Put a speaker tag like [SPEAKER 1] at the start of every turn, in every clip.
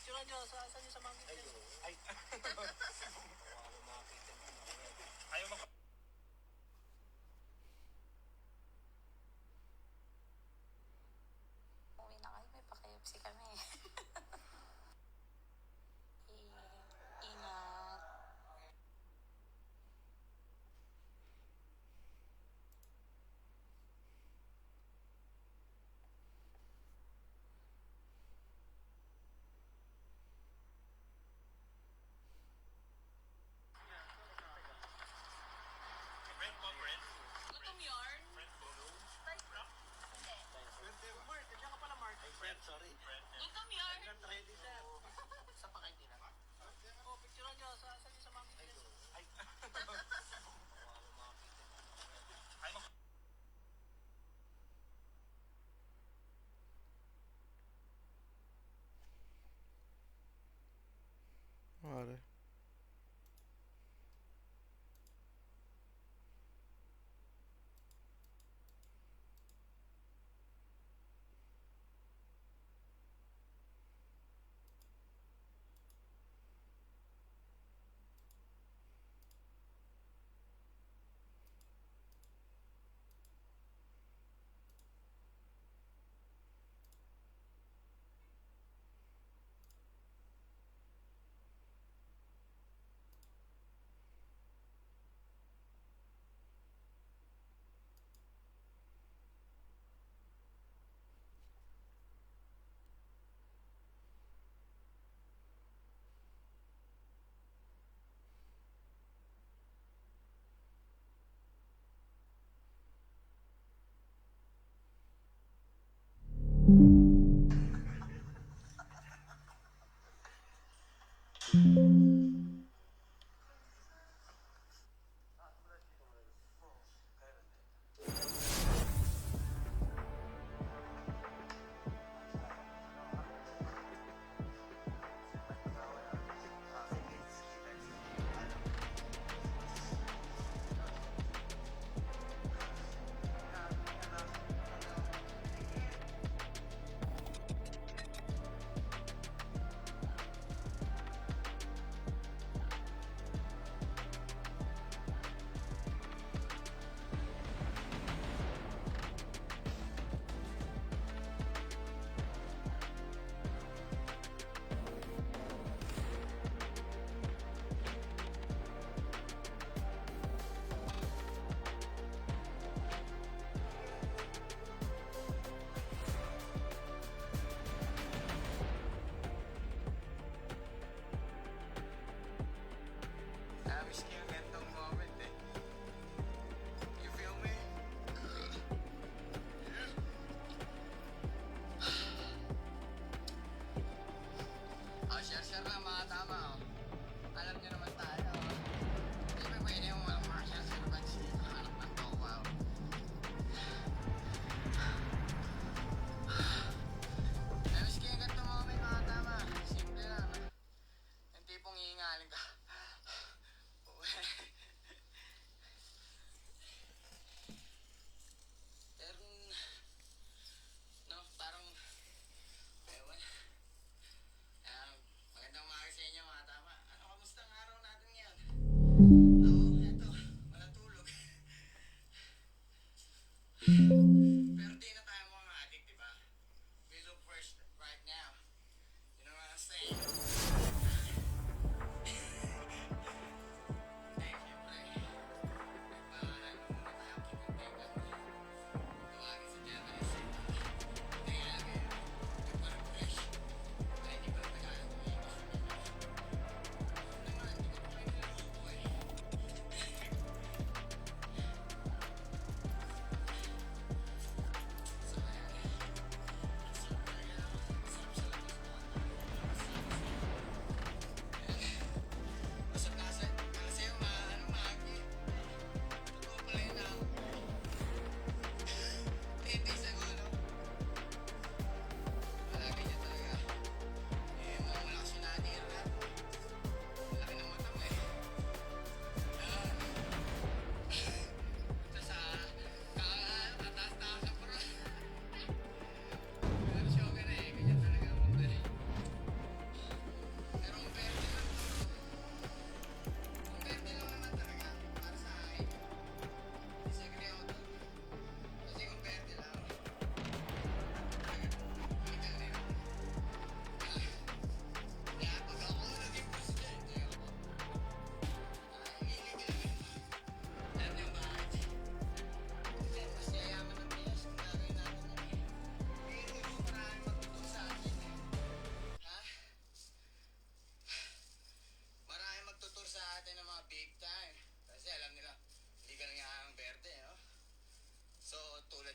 [SPEAKER 1] picture nyo, saan nyo sa mga picture? Ay, kawawa makakita nyo. Ayaw mag...
[SPEAKER 2] Uwi na kayo, may pa-KFC kami. Ingat.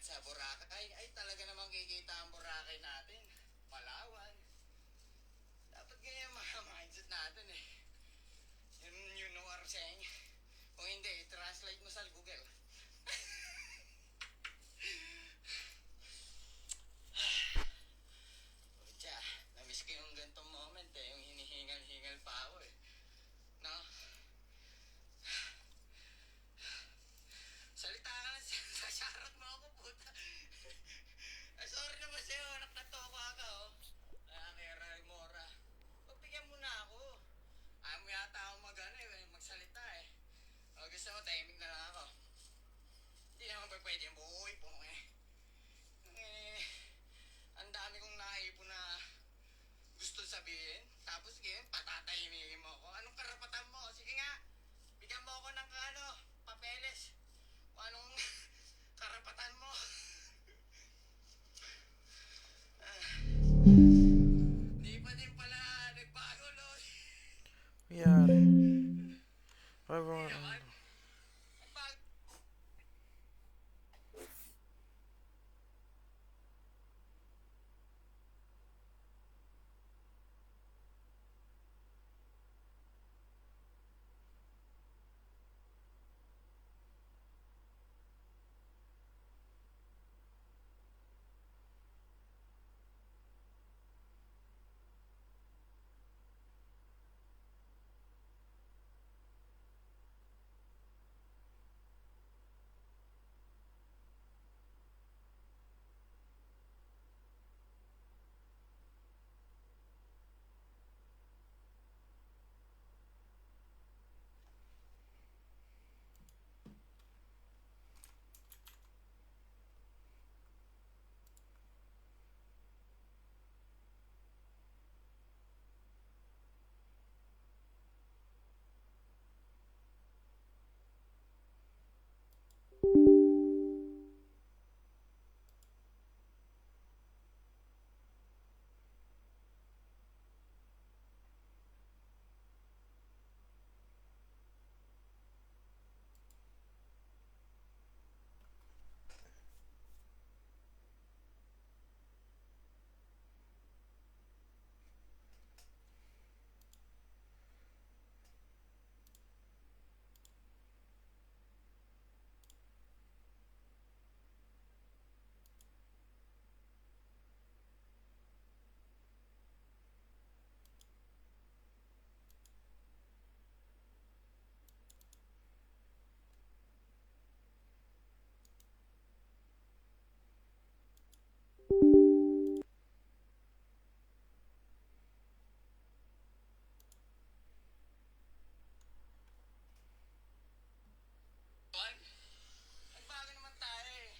[SPEAKER 3] sa Boracay, ay talaga namang kikita ang Boracay natin. Palawan. Dapat ganyan mga mindset natin eh. You know what I'm saying? Kung hindi, translate mo sa Google. Pucha, namiss ko yung gantong moment eh. Yung hinihingal-hingal pa ako eh. No? Salita ka lang sa sharot mo ako, puta. Sorry naman sa'yo, nakatoko ka oh. Kaya Mora. Pagbigyan mo na ako. Ayaw mo yata akong magsalita eh. O gusto mo, tahimik na lang ako. Hindi naman pa pwede yung buhay po eh. Ang dami kong naipon na gusto sabihin. Tapos ngayon, patatahimikin mo ako. Anong karapatan mo? Sige nga, bigyan mo ako ng papeles. Kung anong karapatan mo. Di pa din pala nagbago, Lord.
[SPEAKER 4] Yari. Ay,
[SPEAKER 3] Di
[SPEAKER 4] baka
[SPEAKER 3] naman. Nagbago. Nagbago naman tayo eh.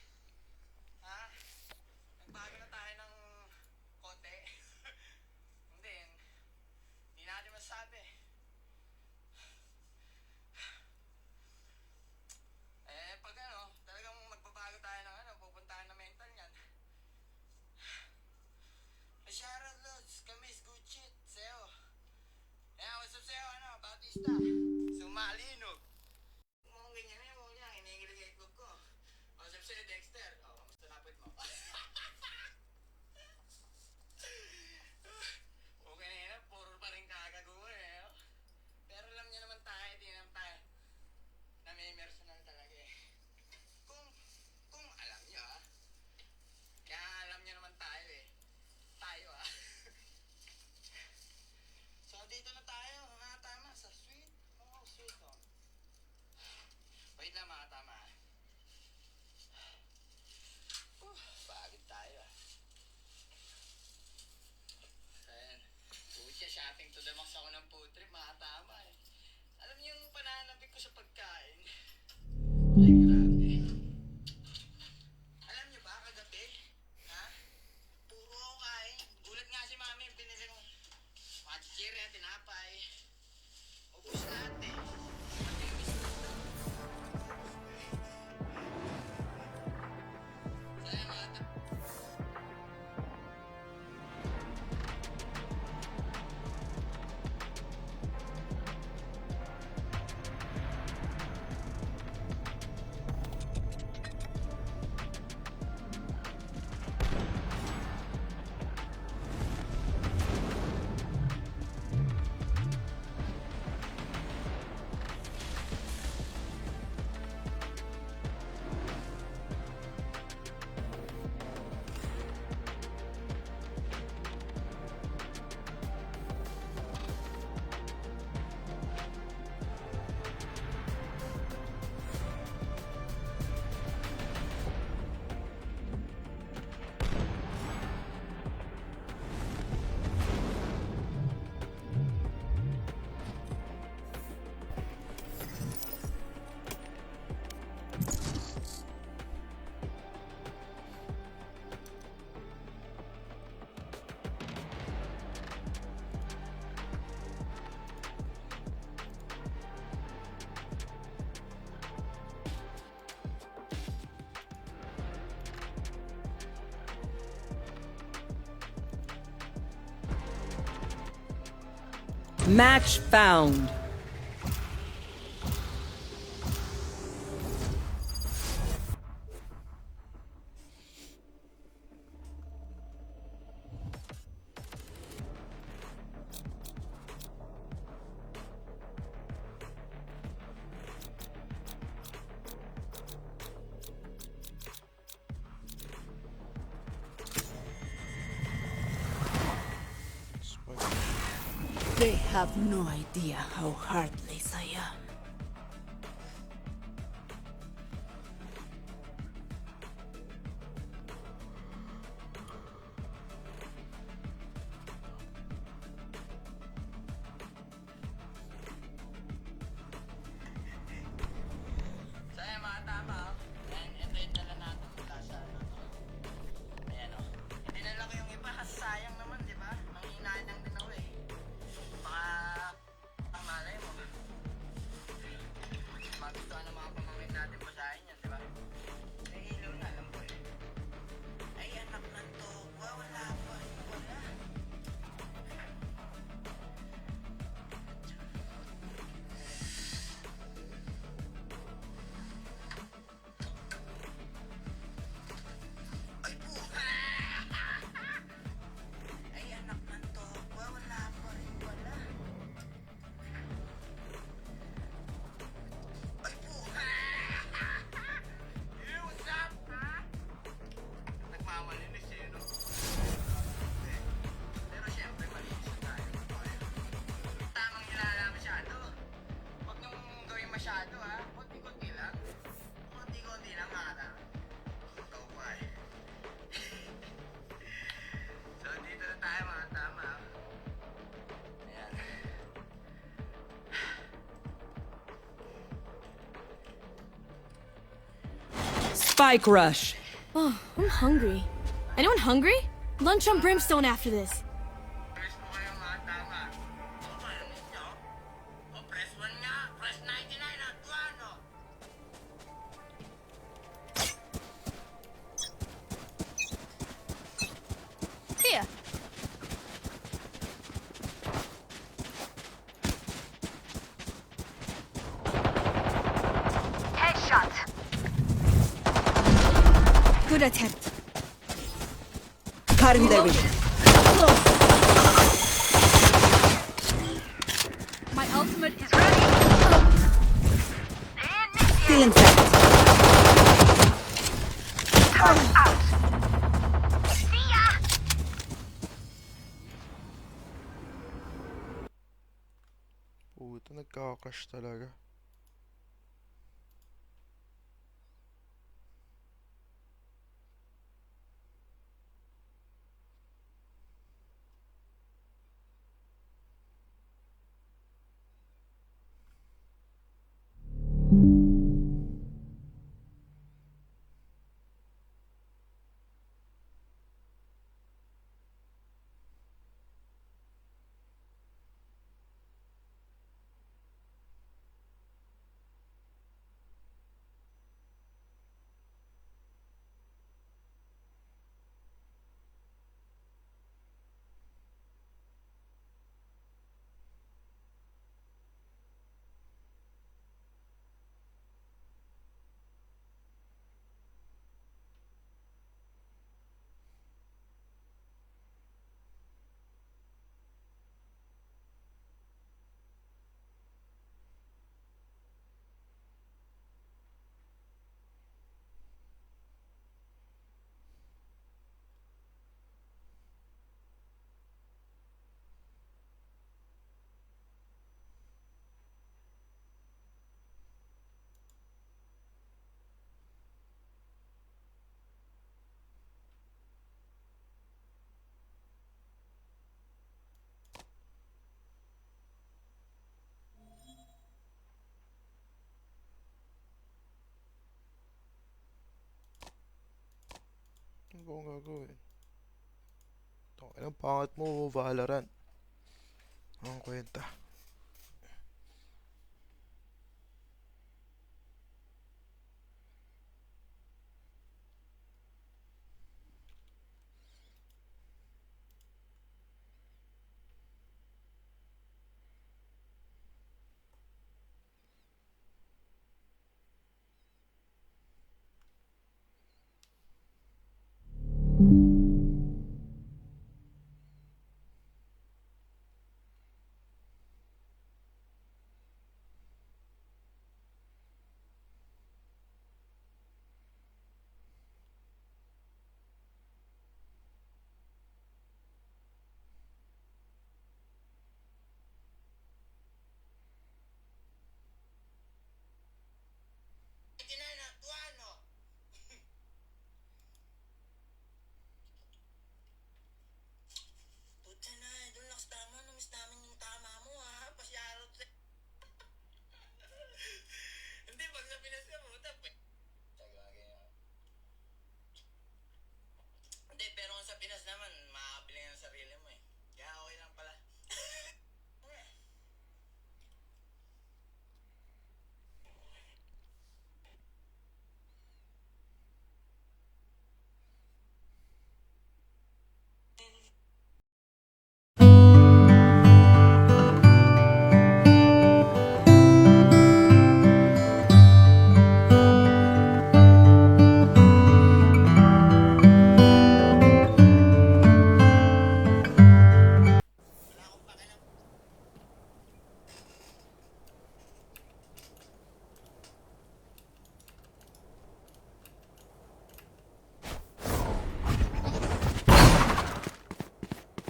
[SPEAKER 3] Ha? Nagbago na tayo ng konti. Hindi natin masabi. Pag talagang magbabago tayo ng pupuntahan na mental niyan. Shoutout Lods, Kamis, good shit, sa'yo. What's up sa'yo, Bautista? Sumalinog. Mukhang ganyan eh, mukhang yan, hinihingilig ang itlog ko. What's up sa'yo, Dexter? Kamusta lapit mo? Okay na yun, puro pa rin kagaguhan eh. Pero alam niyo naman tayo, di naman tayo. Nami-personal talaga eh. Kung alam niyo kaya alam niyo naman tayo eh. Tayo So dito na tayo, tama, sa suite.
[SPEAKER 5] Match found.
[SPEAKER 6] They have no idea how heartless I am.
[SPEAKER 3] So ayan mga tama, and ito yung dala natin mula sa ano. Ayan o. Dinala ko yung iba kasi sayang naman, di ba? Nanghihinaan lang din ako eh. Baka, ang malay mo. Magustuhan ng mga pamangkin natin basahin yan, di ba? May ilaw na, alam ko eh. Ay anak ng to, wala pa, wala. Ay po! Ay anak ng to, wala pa rin wala. Ay po! Hey, what's up? Nagmamalinis eh, no? Pero syempre, malinis na tayo. Tamang ilala masyado. Huwag nung gawin masyado, ha? Konti-konti lang. Konti-konti lang, mga tama. Ikaw pa eh. So, dito na tayo, mga tama. Ayan.
[SPEAKER 5] Spike rush.
[SPEAKER 7] Oh, I'm hungry. Anyone hungry? Lunch on Brimstone after this.
[SPEAKER 3] Press mo kayo, mga tama. O, kaya ninyo? O, press 1 nga. Press 99 at 1, o.
[SPEAKER 7] Here. Good attempt.
[SPEAKER 5] Cutting their vision.
[SPEAKER 7] My ultimate is ready.
[SPEAKER 5] Still intact.
[SPEAKER 4] Puta, nagkakash talaga. Ano ba akong gagawin? Ang pangat mo, Valorant. Ang kwenta.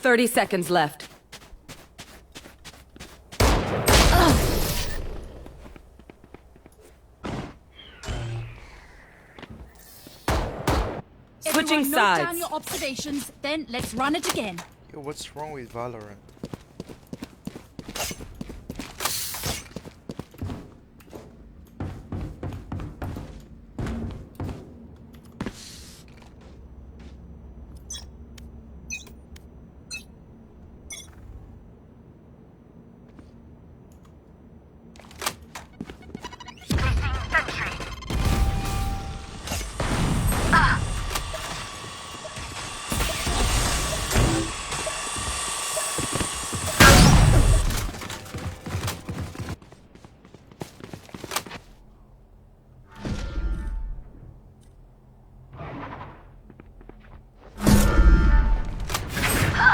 [SPEAKER 5] 30 seconds left. Switching
[SPEAKER 8] Everyone, note down
[SPEAKER 5] sides.
[SPEAKER 8] your observations, then let's run it again.
[SPEAKER 4] Yo, what's wrong with Valorant?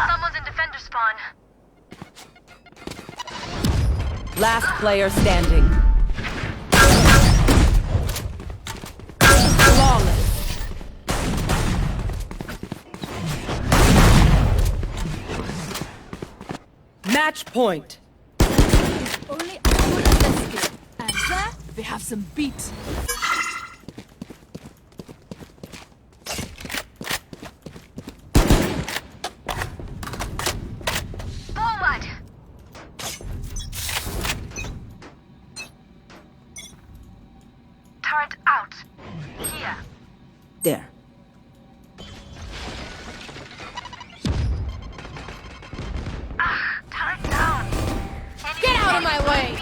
[SPEAKER 7] Someone's in defender spawn.
[SPEAKER 5] Last player standing. Flawless. Match point.
[SPEAKER 8] Only as good as their skill. And there, we have some beat.
[SPEAKER 7] Forward! Turret out. Here.
[SPEAKER 6] There.
[SPEAKER 7] Turret down.
[SPEAKER 8] Get out of my way!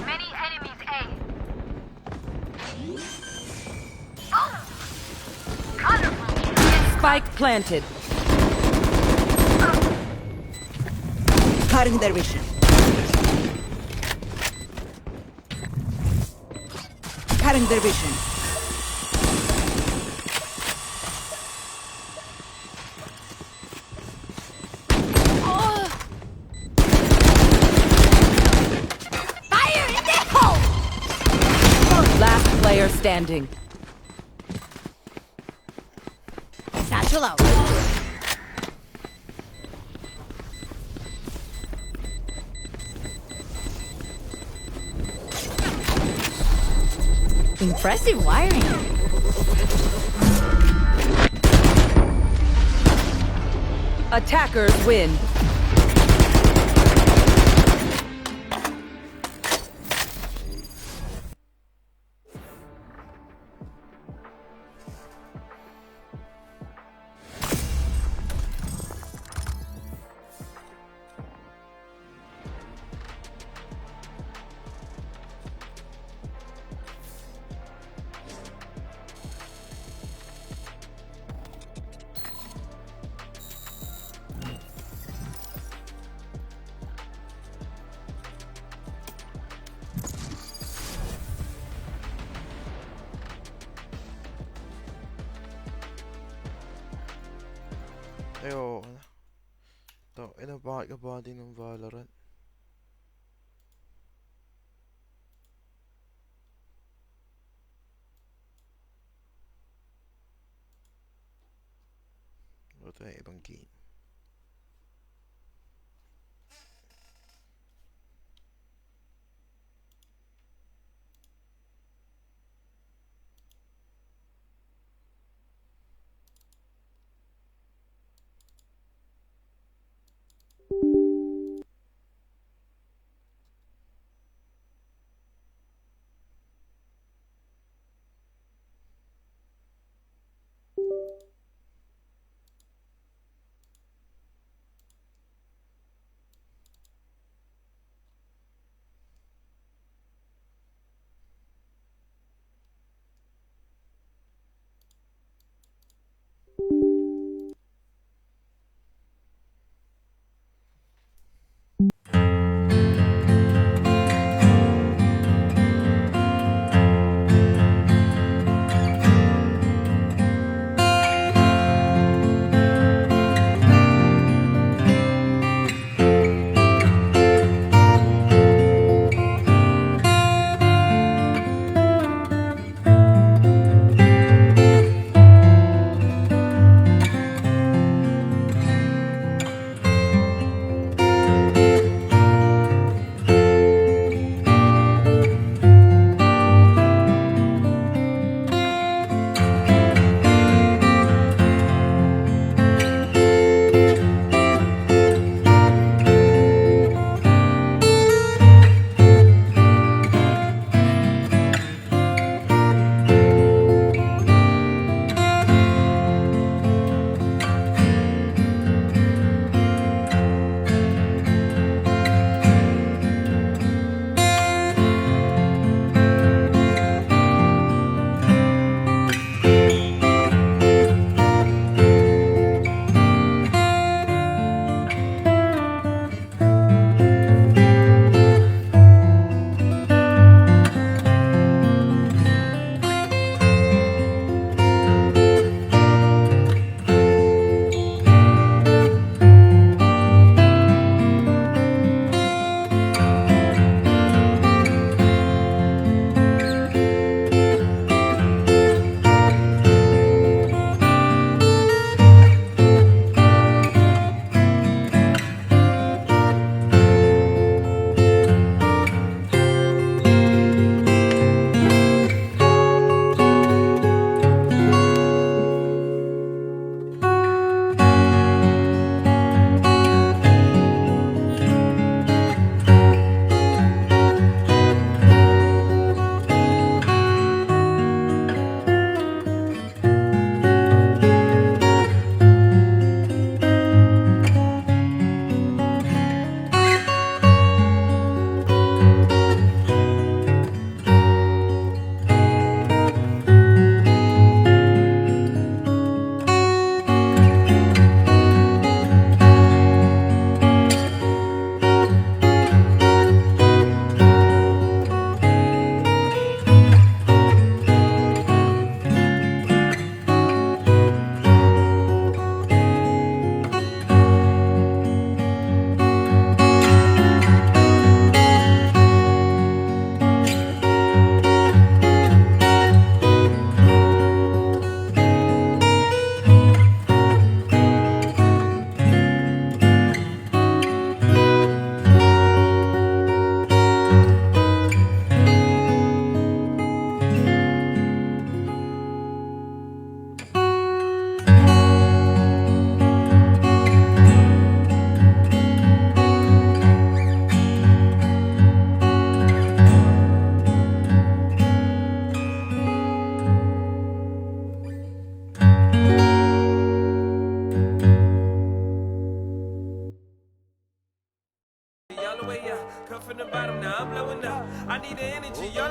[SPEAKER 7] Many enemies A. Boom! Colorful.
[SPEAKER 5] Spike planted.
[SPEAKER 6] Cutting their vision. Cutting their vision.
[SPEAKER 8] Fire in the hole!
[SPEAKER 5] Last player standing.
[SPEAKER 8] Satchel out. Impressive wiring.
[SPEAKER 5] Attackers win.
[SPEAKER 4] Ayo, to, bakit ka ba din ng Valorant? Ito ay ibang game.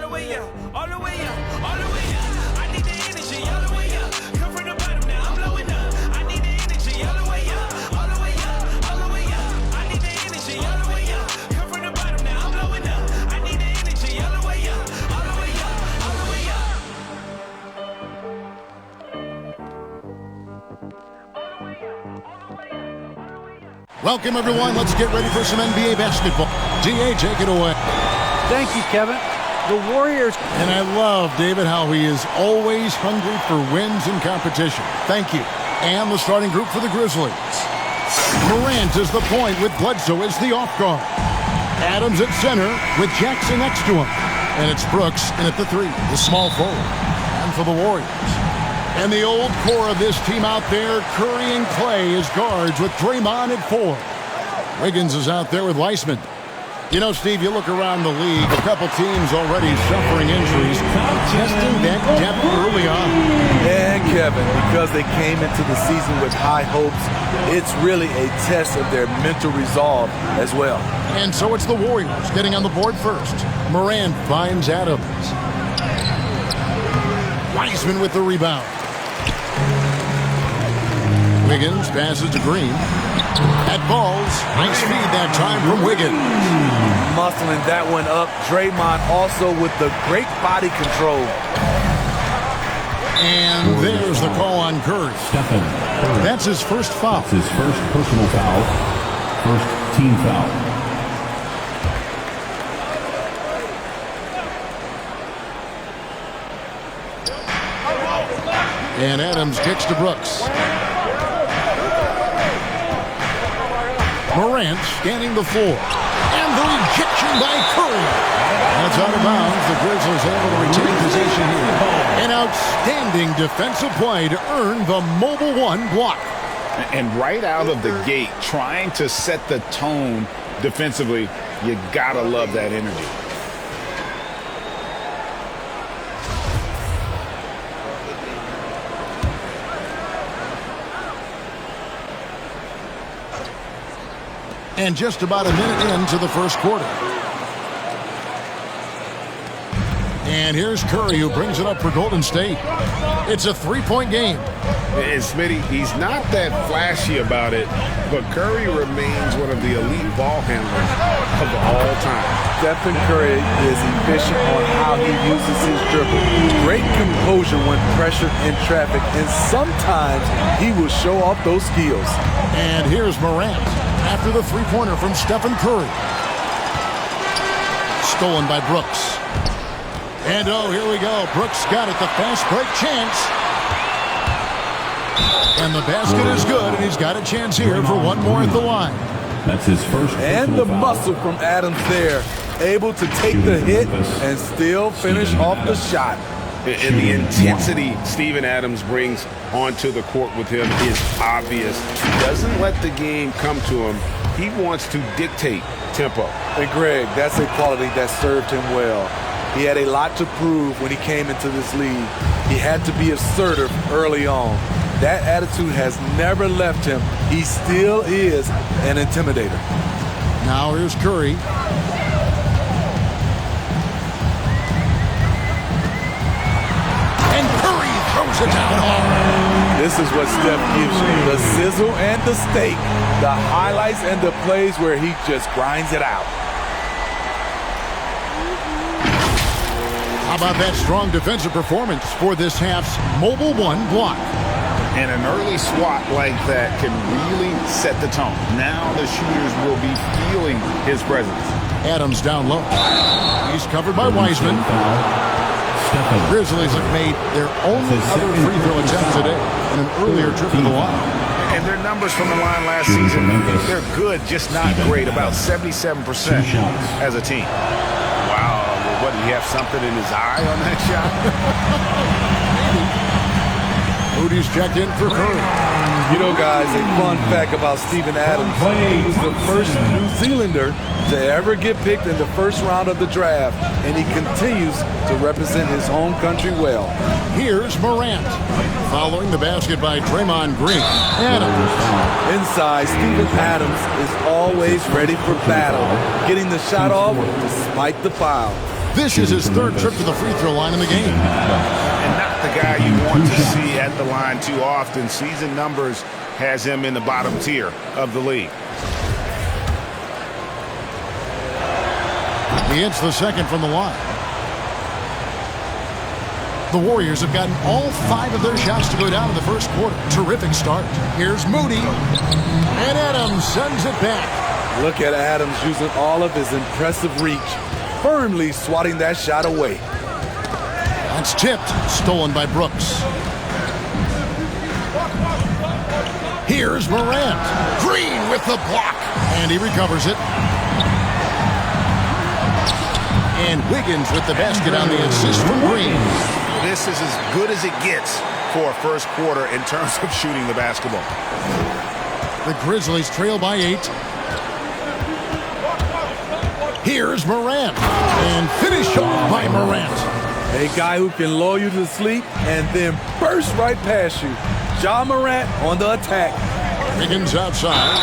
[SPEAKER 9] all the way up, all the way up, all the way up. I need the energy all the way up. Come from the bottom now, I'm blowing up. I need the energy all the way up, all the way up, all the way up. I need the energy all the way up. Come from the bottom now, I'm blowing up. I need the energy all the way up, all the way up, all the way up.
[SPEAKER 10] Welcome, everyone. Let's get ready for some NBA basketball. DA, take it away.
[SPEAKER 11] Thank you, Kevin. The Warriors.
[SPEAKER 10] And I love, David, how he is always hungry for wins and competition. Thank you. And the starting group for the Grizzlies. Morant is the point with Bledsoe as the off guard. Adams at center with Jackson next to him. And it's Brooks in at the 3, the small forward. And for the Warriors. And the old core of this team out there, Curry and Clay as guards with Draymond at 4. Wiggins is out there with Weissman. You know, Steve, you look around the league, a couple teams already suffering injuries, testing that depth early on.
[SPEAKER 12] And Kevin, because they came into the season with high hopes, it's really a test of their mental resolve as well.
[SPEAKER 10] And so it's the Warriors getting on the board first. Morant finds Adams. Weissman with the rebound. Wiggins passes to Green. At balls, nice feed that time from Wiggins.
[SPEAKER 12] Muscling that one up. Draymond also with the great body control.
[SPEAKER 10] And there's the call on Curry. That's his first foul.
[SPEAKER 13] That's his first personal foul. First team foul.
[SPEAKER 10] And Adams kicks to Brooks. Morant scanning the floor. And the rejection by Curry. That's out of bounds. The Grizzlies able to retain possession here. An outstanding defensive play to earn the Mobile 1 block.
[SPEAKER 14] And right out of the gate, trying to set the tone defensively, you gotta love that energy.
[SPEAKER 10] And just about a minute into the first quarter. And here's Curry, who brings it up for Golden State. It's a three-point game.
[SPEAKER 14] And Smitty, he's not that flashy about it, but Curry remains one of the elite ball handlers of all time.
[SPEAKER 12] Stephen Curry is efficient on how he uses his dribble. Great composure when pressured in traffic, and sometimes he will show off those skills.
[SPEAKER 10] And here's Morant after the three-pointer from Stephen Curry. Stolen by Brooks. And oh, here we go. Brooks got it, the fast break chance. And the basket is good, and he's got a chance here for one more at the line.
[SPEAKER 13] That's his first.
[SPEAKER 12] And the muscle from Adams there. Able to take the hit and still finish off the shot.
[SPEAKER 14] And the intensity Steven Adams brings onto the court with him is obvious. He doesn't let the game come to him. He wants to dictate tempo.
[SPEAKER 12] And Greg, that's a quality that served him well. He had a lot to prove when he came into this league. He had to be assertive early on. That attitude has never left him. He still is an intimidator.
[SPEAKER 10] Now here's Curry. And Curry throws it down hard.
[SPEAKER 12] This is what Steph gives you. The sizzle and the steak. The highlights and the plays where he just grinds it out.
[SPEAKER 10] How about that strong defensive performance for this half's Mobile 1 block?
[SPEAKER 14] And an early swat like that can really set the tone. Now the shooters will be feeling his presence.
[SPEAKER 10] Adams down low. He's covered by Weissman. The Grizzlies have made their only other free throw attempt today in an earlier trip to the line.
[SPEAKER 14] And their numbers from the line last season, they're good, just not great. About 77% as a team. Wow, what, did he have something in his eye on that shot?
[SPEAKER 10] Moody's checked in for Curry.
[SPEAKER 12] You know, guys, a fun fact about Steven Adams. He was the first New Zealander to ever get picked in the first round of the draft, and he continues to represent his home country well.
[SPEAKER 10] Here's Morant. Following the basket by Draymond Green. Adams.
[SPEAKER 12] Inside, Steven Adams is always ready for battle, getting the shot off despite the foul.
[SPEAKER 10] This is his third trip to the free throw line in the game.
[SPEAKER 14] And not the guy you want to see at the line too often. Season numbers has him in the bottom tier of the league.
[SPEAKER 10] He hits the second from the line. The Warriors have gotten all 5 of their shots to go down in the first quarter. Terrific start. Here's Moody. And Adams sends it back.
[SPEAKER 12] Look at Adams using all of his impressive reach, firmly swatting that shot away.
[SPEAKER 10] That's tipped. Stolen by Brooks. Here's Morant. Green with the block. And he recovers it. And Wiggins with the basket on the assist from Green.
[SPEAKER 14] This is as good as it gets for a first quarter in terms of shooting the basketball.
[SPEAKER 10] The Grizzlies trail by 8. Here's Morant. And finish off by Morant.
[SPEAKER 12] A guy who can lull you to sleep and then burst right past you. Ja Morant on the attack.
[SPEAKER 10] Wiggins outside.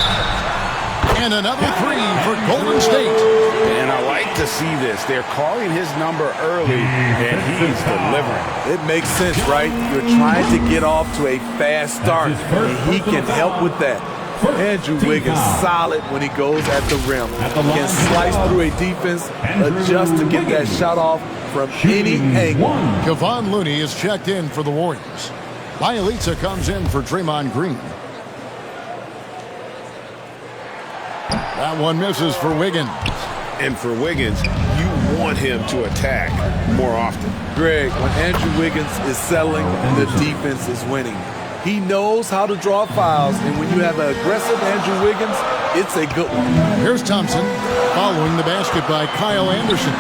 [SPEAKER 10] And another 3 for Golden State.
[SPEAKER 14] And I like to see this. They're calling his number early, and he's delivering.
[SPEAKER 12] It makes sense, right? You're trying to get off to a fast start, and he can help with that. Andrew Wiggins solid when he goes at the rim. He can slice through a defense, adjust to get that shot off from any angle.
[SPEAKER 10] Kevon Looney is checked in for the Warriors. Bielitsa comes in for Draymond Green. That one misses for Wiggins.
[SPEAKER 14] And for Wiggins, you want him to attack more often.
[SPEAKER 12] Greg, when Andrew Wiggins is settling, the defense is winning. He knows how to draw fouls, and when you have an aggressive Andrew Wiggins, it's a good one.
[SPEAKER 10] Here's Thompson, following the basket by Kyle Anderson.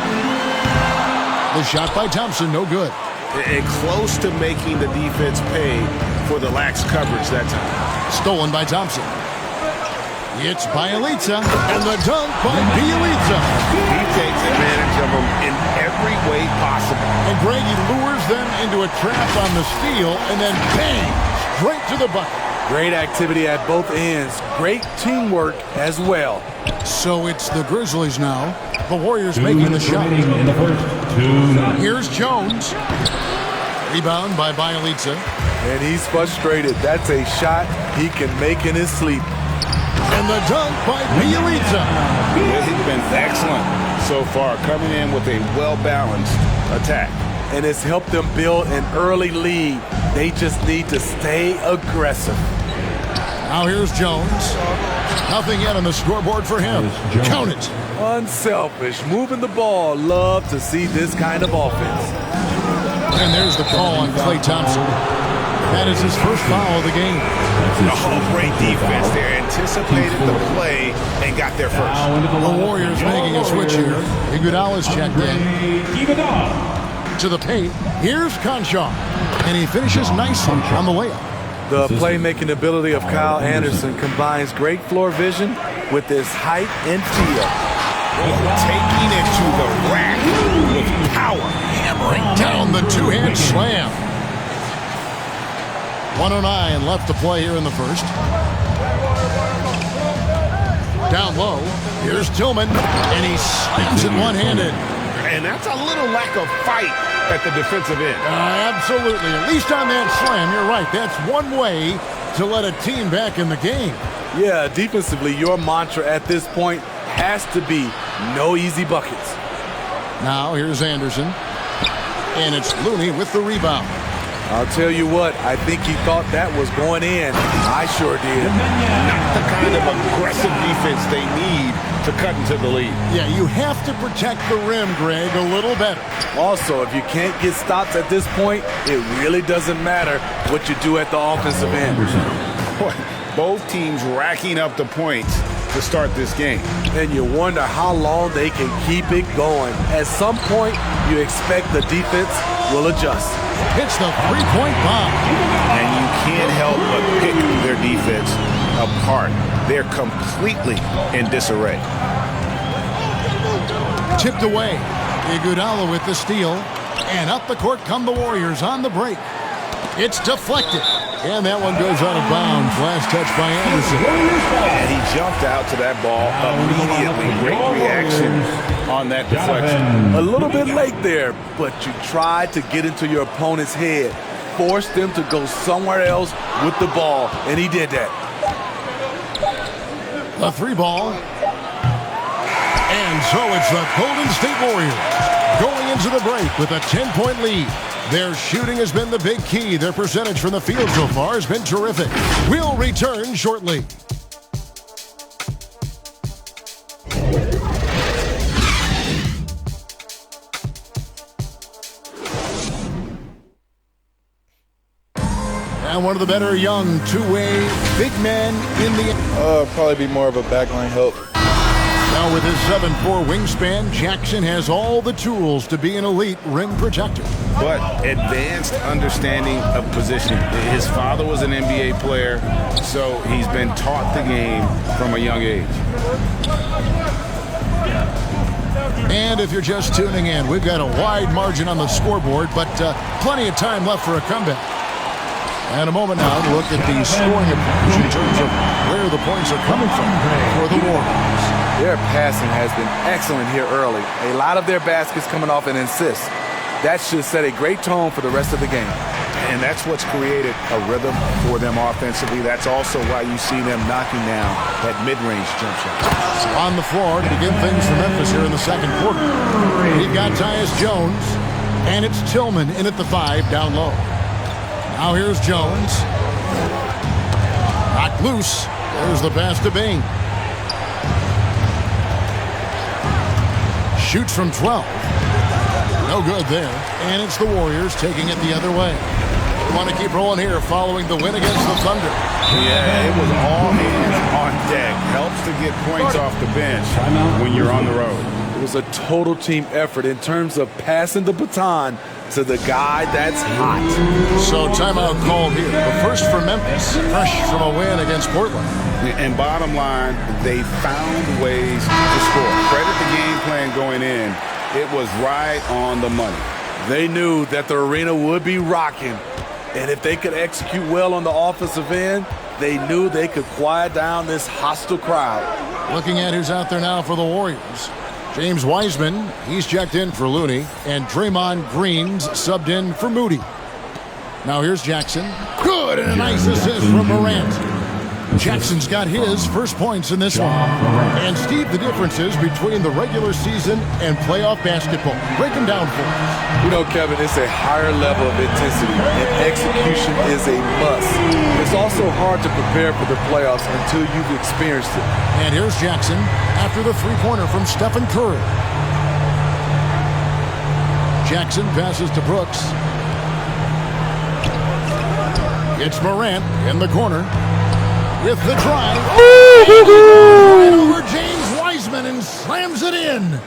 [SPEAKER 10] The shot by Thompson, no good.
[SPEAKER 14] And close to making the defense pay for the lax coverage that time.
[SPEAKER 10] Stolen by Thompson. It's Bielitsa, and the dunk by Bielitsa.
[SPEAKER 14] He takes advantage of them in every way possible.
[SPEAKER 10] And Greg, he lures them into a trap on the steal, and then bang, straight to the bucket.
[SPEAKER 12] Great activity at both ends. Great teamwork as well.
[SPEAKER 10] So it's the Grizzlies now. The Warriors making the shot.
[SPEAKER 13] In the first 2.
[SPEAKER 10] Here's Jones. Rebound by Bielitsa.
[SPEAKER 12] And he's frustrated. That's a shot he can make in his sleep.
[SPEAKER 10] And the dunk by Bielitsa.
[SPEAKER 14] He's been excellent so far, coming in with a well-balanced attack.
[SPEAKER 12] And it's helped them build an early lead. They just need to stay aggressive.
[SPEAKER 10] Now here's Jones. Nothing yet on the scoreboard for him. Count it.
[SPEAKER 12] Unselfish, moving the ball. Love to see this kind of offense.
[SPEAKER 10] And there's the call on Klay Thompson. That is his first foul of the game.
[SPEAKER 14] Oh, great defense there. Anticipated the play and got there first.
[SPEAKER 10] The Warriors making a switch here. Iguodala's checked in. To the paint. Here's Conchar. And he finishes nicely on the layup.
[SPEAKER 12] The playmaking ability of Kyle Anderson combines great floor vision with his height and feel.
[SPEAKER 14] Taking it to the rack with power.
[SPEAKER 10] Hammering down the two-hand slam. 1:09 left to play here in the first. Down low. Here's Tillman. And he slams it one-handed.
[SPEAKER 14] And that's a little lack of fight at the defensive end.
[SPEAKER 10] Absolutely. At least on that slam, you're right. That's one way to let a team back in the game.
[SPEAKER 12] Yeah, defensively, your mantra at this point has to be no easy buckets.
[SPEAKER 10] Now here's Anderson. And it's Looney with the rebound.
[SPEAKER 12] I'll tell you what, I think he thought that was going in. I sure did.
[SPEAKER 14] Not the kind of aggressive defense they need to cut into the lead.
[SPEAKER 10] Yeah, you have to protect the rim, Greg, a little better.
[SPEAKER 12] Also, if you can't get stops at this point, it really doesn't matter what you do at the offensive end.
[SPEAKER 14] Both teams racking up the points to start this game.
[SPEAKER 12] And you wonder how long they can keep it going. At some point, you expect the defense will adjust.
[SPEAKER 10] It's the three-point bomb.
[SPEAKER 14] And you can't help but pick their defense apart. They're completely in disarray.
[SPEAKER 10] Tipped away. Iguodala with the steal. And up the court come the Warriors on the break. It's deflected. And that one goes out of bounds. Last touch by Anderson.
[SPEAKER 14] And he jumped out to that ball immediately. Great reaction on that deflection.
[SPEAKER 12] A little bit late there, but you tried to get into your opponent's head. Forced them to go somewhere else with the ball, and he did that.
[SPEAKER 10] A 3-ball. And so it's the Golden State Warriors going into the break with a 10-point lead. Their shooting has been the big key. Their percentage from the field so far has been terrific. We'll return shortly. And one of the better young two-way big men in the...
[SPEAKER 15] Probably be more of a backline help.
[SPEAKER 10] Now with his 7'4" wingspan, Jackson has all the tools to be an elite rim protector.
[SPEAKER 14] But advanced understanding of positioning. His father was an NBA player, so he's been taught the game from a young age.
[SPEAKER 10] And if you're just tuning in, we've got a wide margin on the scoreboard, but plenty of time left for a comeback. And a moment now to look at the scoring approach in terms of where the points are coming from for the Warriors.
[SPEAKER 12] Their passing has been excellent here early. A lot of their baskets coming off an assist. That should set a great tone for the rest of the game.
[SPEAKER 14] And that's what's created a rhythm for them offensively. That's also why you see them knocking down that mid-range jump shot.
[SPEAKER 10] On the floor to begin things for Memphis here in the second quarter. We've got Tyus Jones, and it's Tillman in at the 5 down low. Now here's Jones. Knocked loose. There's the pass to Bing. Shoots from 12. No good there. And it's the Warriors taking it the other way. We want to keep rolling here following the win against the Thunder.
[SPEAKER 14] Yeah, it was all hands on deck. Helps to get points off the bench when you're on the road.
[SPEAKER 12] It was a total team effort in terms of passing the baton to the guy that's hot.
[SPEAKER 10] So timeout called here. The first for Memphis, fresh from a win against Portland.
[SPEAKER 14] And bottom line, they found ways to score. Credit the game plan going in. It was right on the money.
[SPEAKER 12] They knew that the arena would be rocking. And if they could execute well on the offensive end, they knew they could quiet down this hostile crowd.
[SPEAKER 10] Looking at who's out there now for the Warriors. James Wiseman, he's checked in for Looney, and Draymond Green's subbed in for Moody. Now here's Jackson. Good, and a nice assist from Morant. Jackson's got his first points in this one. And Steve, the differences between the regular season and playoff basketball. Break them down for us.
[SPEAKER 12] You know, Kevin, it's a higher level of intensity, and execution is a must. It's also hard to prepare for the playoffs until you've experienced it.
[SPEAKER 10] And here's Jackson after the three-pointer from Stephen Curry. Jackson passes to Brooks. It's Morant in the corner with the drive. Right over James Wiseman and slams it in.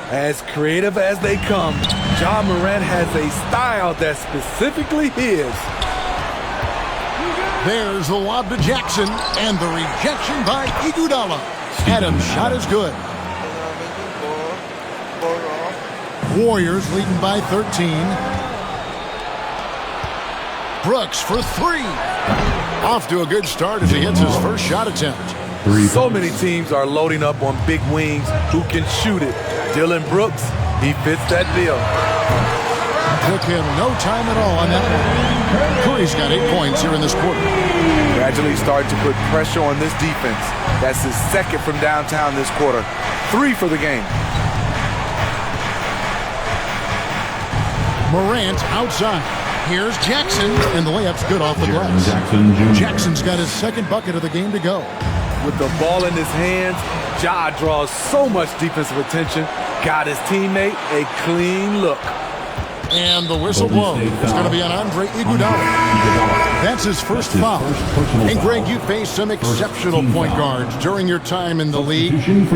[SPEAKER 12] As creative as they come, Ja Morant has a style that's specifically his.
[SPEAKER 10] There's the lob to Jackson, and the rejection by Iguodala. Adams' shot is good. Warriors leading by 13. Brooks for 3. Off to a good start as he hits his first shot attempt.
[SPEAKER 12] So many teams are loading up on big wings who can shoot it. Dylan Brooks, he fits that bill.
[SPEAKER 10] Took him no time at all on that one. Curry's got 8 points here in this quarter.
[SPEAKER 12] Gradually starting to put pressure on this defense. That's his second from downtown this quarter. 3 for the game.
[SPEAKER 10] Morant outside. Here's Jackson, and the layup's good off the glass. Jackson's got his second bucket of the game to go.
[SPEAKER 12] With the ball in his hands, Ja draws so much defensive attention. Got his teammate a clean look.
[SPEAKER 10] And the whistle blows. It's going to be on Andre Iguodala. That's his first foul. And Greg, you faced some exceptional point guards during your time in the league.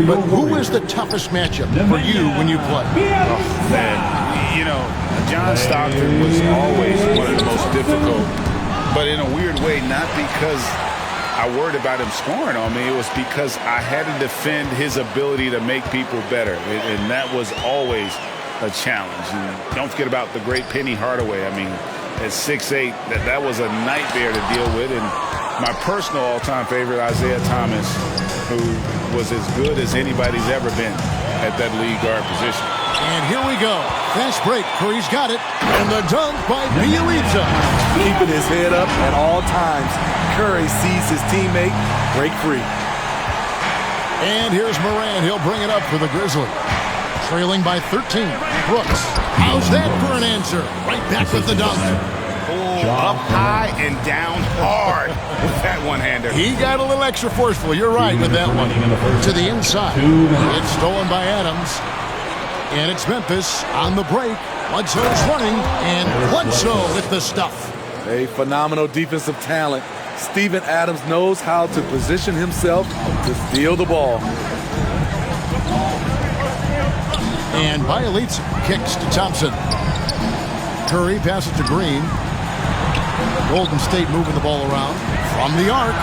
[SPEAKER 10] But who is the toughest matchup for you when you play?
[SPEAKER 14] Oh, man, you know, John Stockton was always one of the most difficult. But in a weird way, not because I worried about him scoring on me. It was because I had to defend his ability to make people better. And that was always a challenge. And don't forget about the great Penny Hardaway. I mean, at 6'8", that was a nightmare to deal with. And my personal all-time favorite, Isaiah Thomas, who was as good as anybody's ever been at that lead guard position.
[SPEAKER 10] And here we go. Fast break. Curry's got it. And the dunk by Bielitsa.
[SPEAKER 12] Keeping his head up at all times. Curry sees his teammate break free.
[SPEAKER 10] And here's Moran. He'll bring it up for the Grizzlies. Trailing by 13. Brooks. How's that for an answer? Right back with the dunk.
[SPEAKER 14] Up high and down hard with that one-hander.
[SPEAKER 10] He got a little extra forceful. You're right with that one. To the inside. It's stolen by Adams. And it's Memphis on the break. Bledsoe's running, and Bledsoe with the stuff.
[SPEAKER 12] A phenomenal defensive talent. Steven Adams knows how to position himself to steal the ball.
[SPEAKER 10] And Bielitsa kicks to Thompson. Curry passes to Green. Golden State moving the ball around from the arc.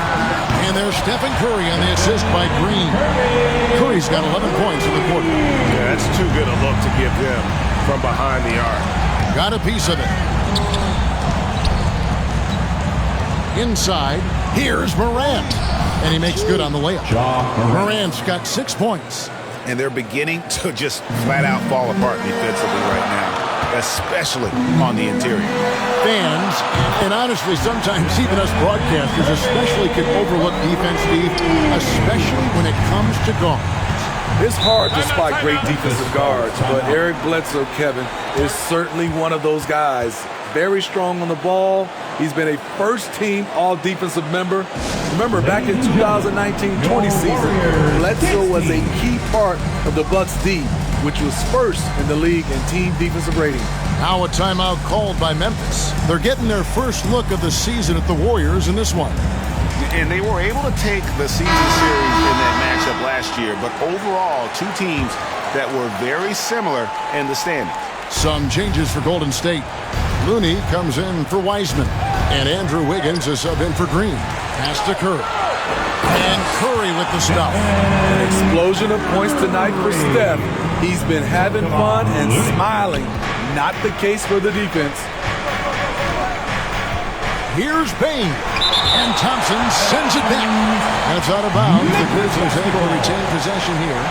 [SPEAKER 10] And there's Stephen Curry on the assist by Green. Curry's got 11 points in the quarter.
[SPEAKER 16] Yeah, that's too good a look to give them from behind the arc.
[SPEAKER 10] Got a piece of it. Inside, here's Morant. And he makes good on the layup. Morant's got 6 points.
[SPEAKER 14] And they're beginning to just flat out fall apart defensively right now, especially on the interior.
[SPEAKER 10] Fans, and honestly, sometimes even us broadcasters especially can overlook defense, Steve, especially when it comes to guards.
[SPEAKER 12] It's hard to spot great defensive guards, but Eric Bledsoe, Kevin, is certainly one of those guys. Very strong on the ball. He's been a first-team all-defensive member. Remember, back in 2019-20 season, Bledsoe was a key part of the Bucks D, which was first in the league in team defensive rating.
[SPEAKER 10] Now a timeout called by Memphis. They're getting their first look of the season at the Warriors in this one.
[SPEAKER 14] And they were able to take the season series in that matchup last year, but overall, two teams that were very similar in the standings.
[SPEAKER 10] Some changes for Golden State. Looney comes in for Wiseman. And Andrew Wiggins is sub in for Green. Pass to Curry. And Curry with the stuff.
[SPEAKER 12] An explosion of points tonight for Steph. He's been having fun and smiling. Not the case for the defense.
[SPEAKER 10] Here's Payne. And Thompson sends it back. That's out of bounds. The Grizzlies able to retain possession here.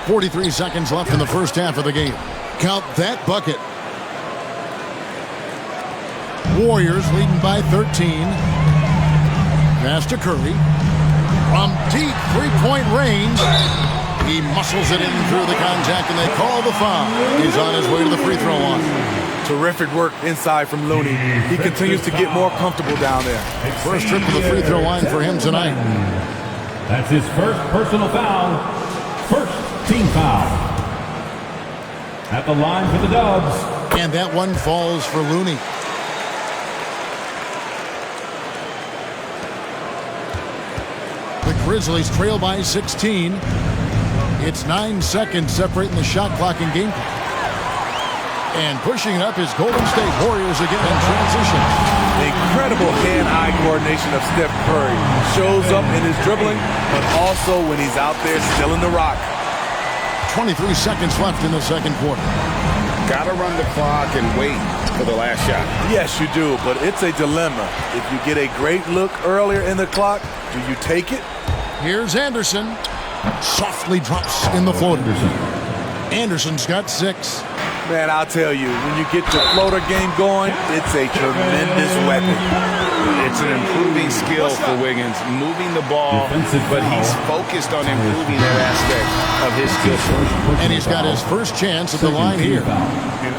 [SPEAKER 10] .43 seconds left in the first half of the game. Count that bucket. Warriors leading by 13. Pass to Curry. From deep three-point range. He muscles it in through the contact, and they call the foul. He's on his way to the free throw line.
[SPEAKER 12] Terrific work inside from Looney. He continues to get more comfortable down there.
[SPEAKER 10] First trip to the free throw line for him tonight.
[SPEAKER 13] That's his first personal foul. First team foul. At the line for the Dubs.
[SPEAKER 10] And that one falls for Looney. The Grizzlies trail by 16. It's 9 seconds separating the shot clock and game clock. And pushing it up is Golden State Warriors again in transition.
[SPEAKER 12] Incredible hand-eye coordination of Steph Curry. Shows up in his dribbling, but also when he's out there stealing the rock.
[SPEAKER 10] 23 seconds left in the second quarter.
[SPEAKER 14] Gotta run the clock and wait for the last shot.
[SPEAKER 12] Yes, you do, but it's a dilemma. If you get a great look earlier in the clock, do you take it?
[SPEAKER 10] Here's Anderson. Softly drops in the floater. Anderson's got 6.
[SPEAKER 12] Man, I'll tell you, when you get your floater game going, it's a tremendous weapon.
[SPEAKER 14] It's an improving skill for Wiggins, moving the ball, but he's focused on improving that aspect of his skill set.
[SPEAKER 10] And he's got his first chance at the line here.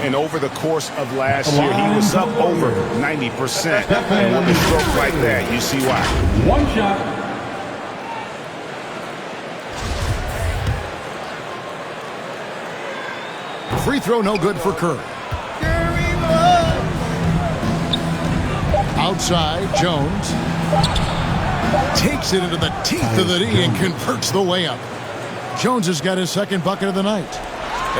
[SPEAKER 14] And over the course of last year, he was up over 90%. And with a stroke like that, you see why.
[SPEAKER 13] One shot.
[SPEAKER 10] Free throw no good for Curry. Outside, Jones takes it into the teeth of the D and converts the layup. Jones has got his second bucket of the night.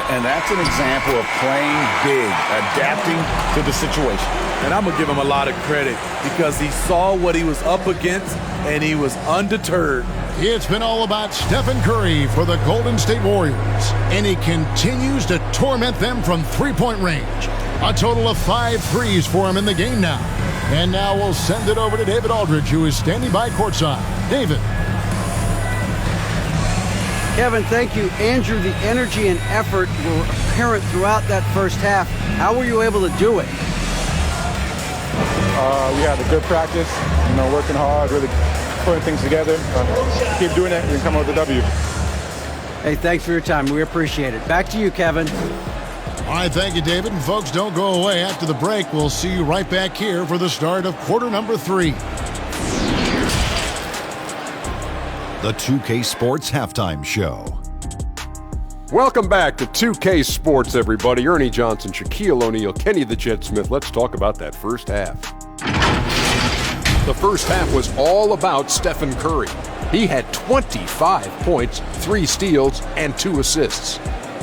[SPEAKER 14] And that's an example of playing big, adapting to the situation.
[SPEAKER 12] And I'm going to give him a lot of credit because he saw what he was up against and he was undeterred.
[SPEAKER 10] It's been all about Stephen Curry for the Golden State Warriors, and he continues to torment them from three-point range. A total of 5 threes for him in the game now. And now we'll send it over to David Aldridge, who is standing by courtside. David.
[SPEAKER 11] Kevin, thank you. Andrew, the energy and effort were apparent throughout that first half. How were you able to do it?
[SPEAKER 15] We had a good practice, working hard, really putting things together. Keep doing it and come out with a W.
[SPEAKER 11] Hey, thanks for your time. We appreciate it. Back to you, Kevin.
[SPEAKER 10] All right, thank you, David. And folks, don't go away. After the break, we'll see you right back here for the start of quarter number 3.
[SPEAKER 17] The 2K Sports Halftime Show.
[SPEAKER 18] Welcome back to 2K Sports, everybody. Ernie Johnson, Shaquille O'Neal, Kenny the Jet Smith. Let's talk about that first half. The first half was all about Stephen Curry. He had 25 points, 3 steals, and 2 assists.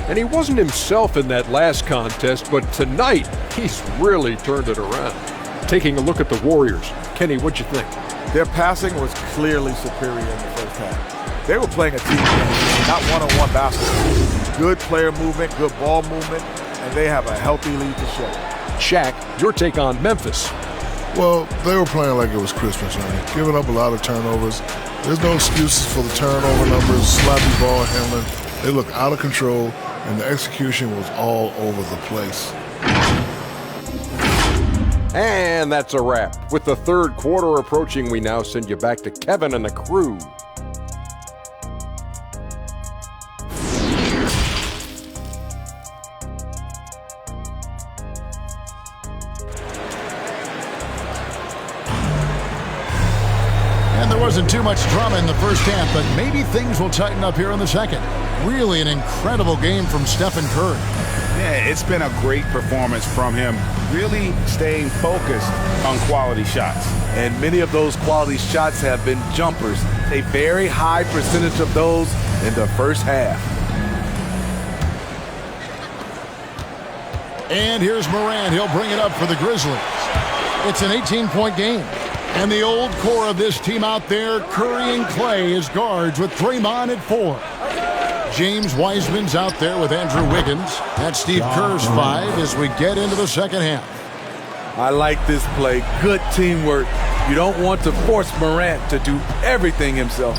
[SPEAKER 18] And he wasn't himself in that last contest, but tonight, he's really turned it around. Taking a look at the Warriors. Kenny, what'd you think?
[SPEAKER 15] Their passing was clearly superior in the first half. They were playing a team game, not one-on-one basketball. Good player movement, good ball movement, and they have a healthy lead to show.
[SPEAKER 18] Shaq, your take on Memphis.
[SPEAKER 19] Well, they were playing like it was Christmas, Ernie. Giving up a lot of turnovers. There's no excuses for the turnover numbers, sloppy ball handling. They look out of control, and the execution was all over the place.
[SPEAKER 18] And that's a wrap. With the third quarter approaching, we now send you back to Kevin and the crew.
[SPEAKER 10] And there wasn't too much drama in the first half, but maybe things will tighten up here in the second. Really an incredible game from Stephen Curry.
[SPEAKER 14] Yeah, it's been a great performance from him, really staying focused on quality shots.
[SPEAKER 12] And many of those quality shots have been jumpers. A very high percentage of those in the first half.
[SPEAKER 10] And here's Morant. He'll bring it up for the Grizzlies. It's an 18-point game. And the old core of this team out there, Curry and Clay as guards with Draymond at 4. James Wiseman's out there with Andrew Wiggins. That's Steve Kerr's 5 as we get into the second half.
[SPEAKER 12] I like this play. Good teamwork. You don't want to force Morant to do everything himself.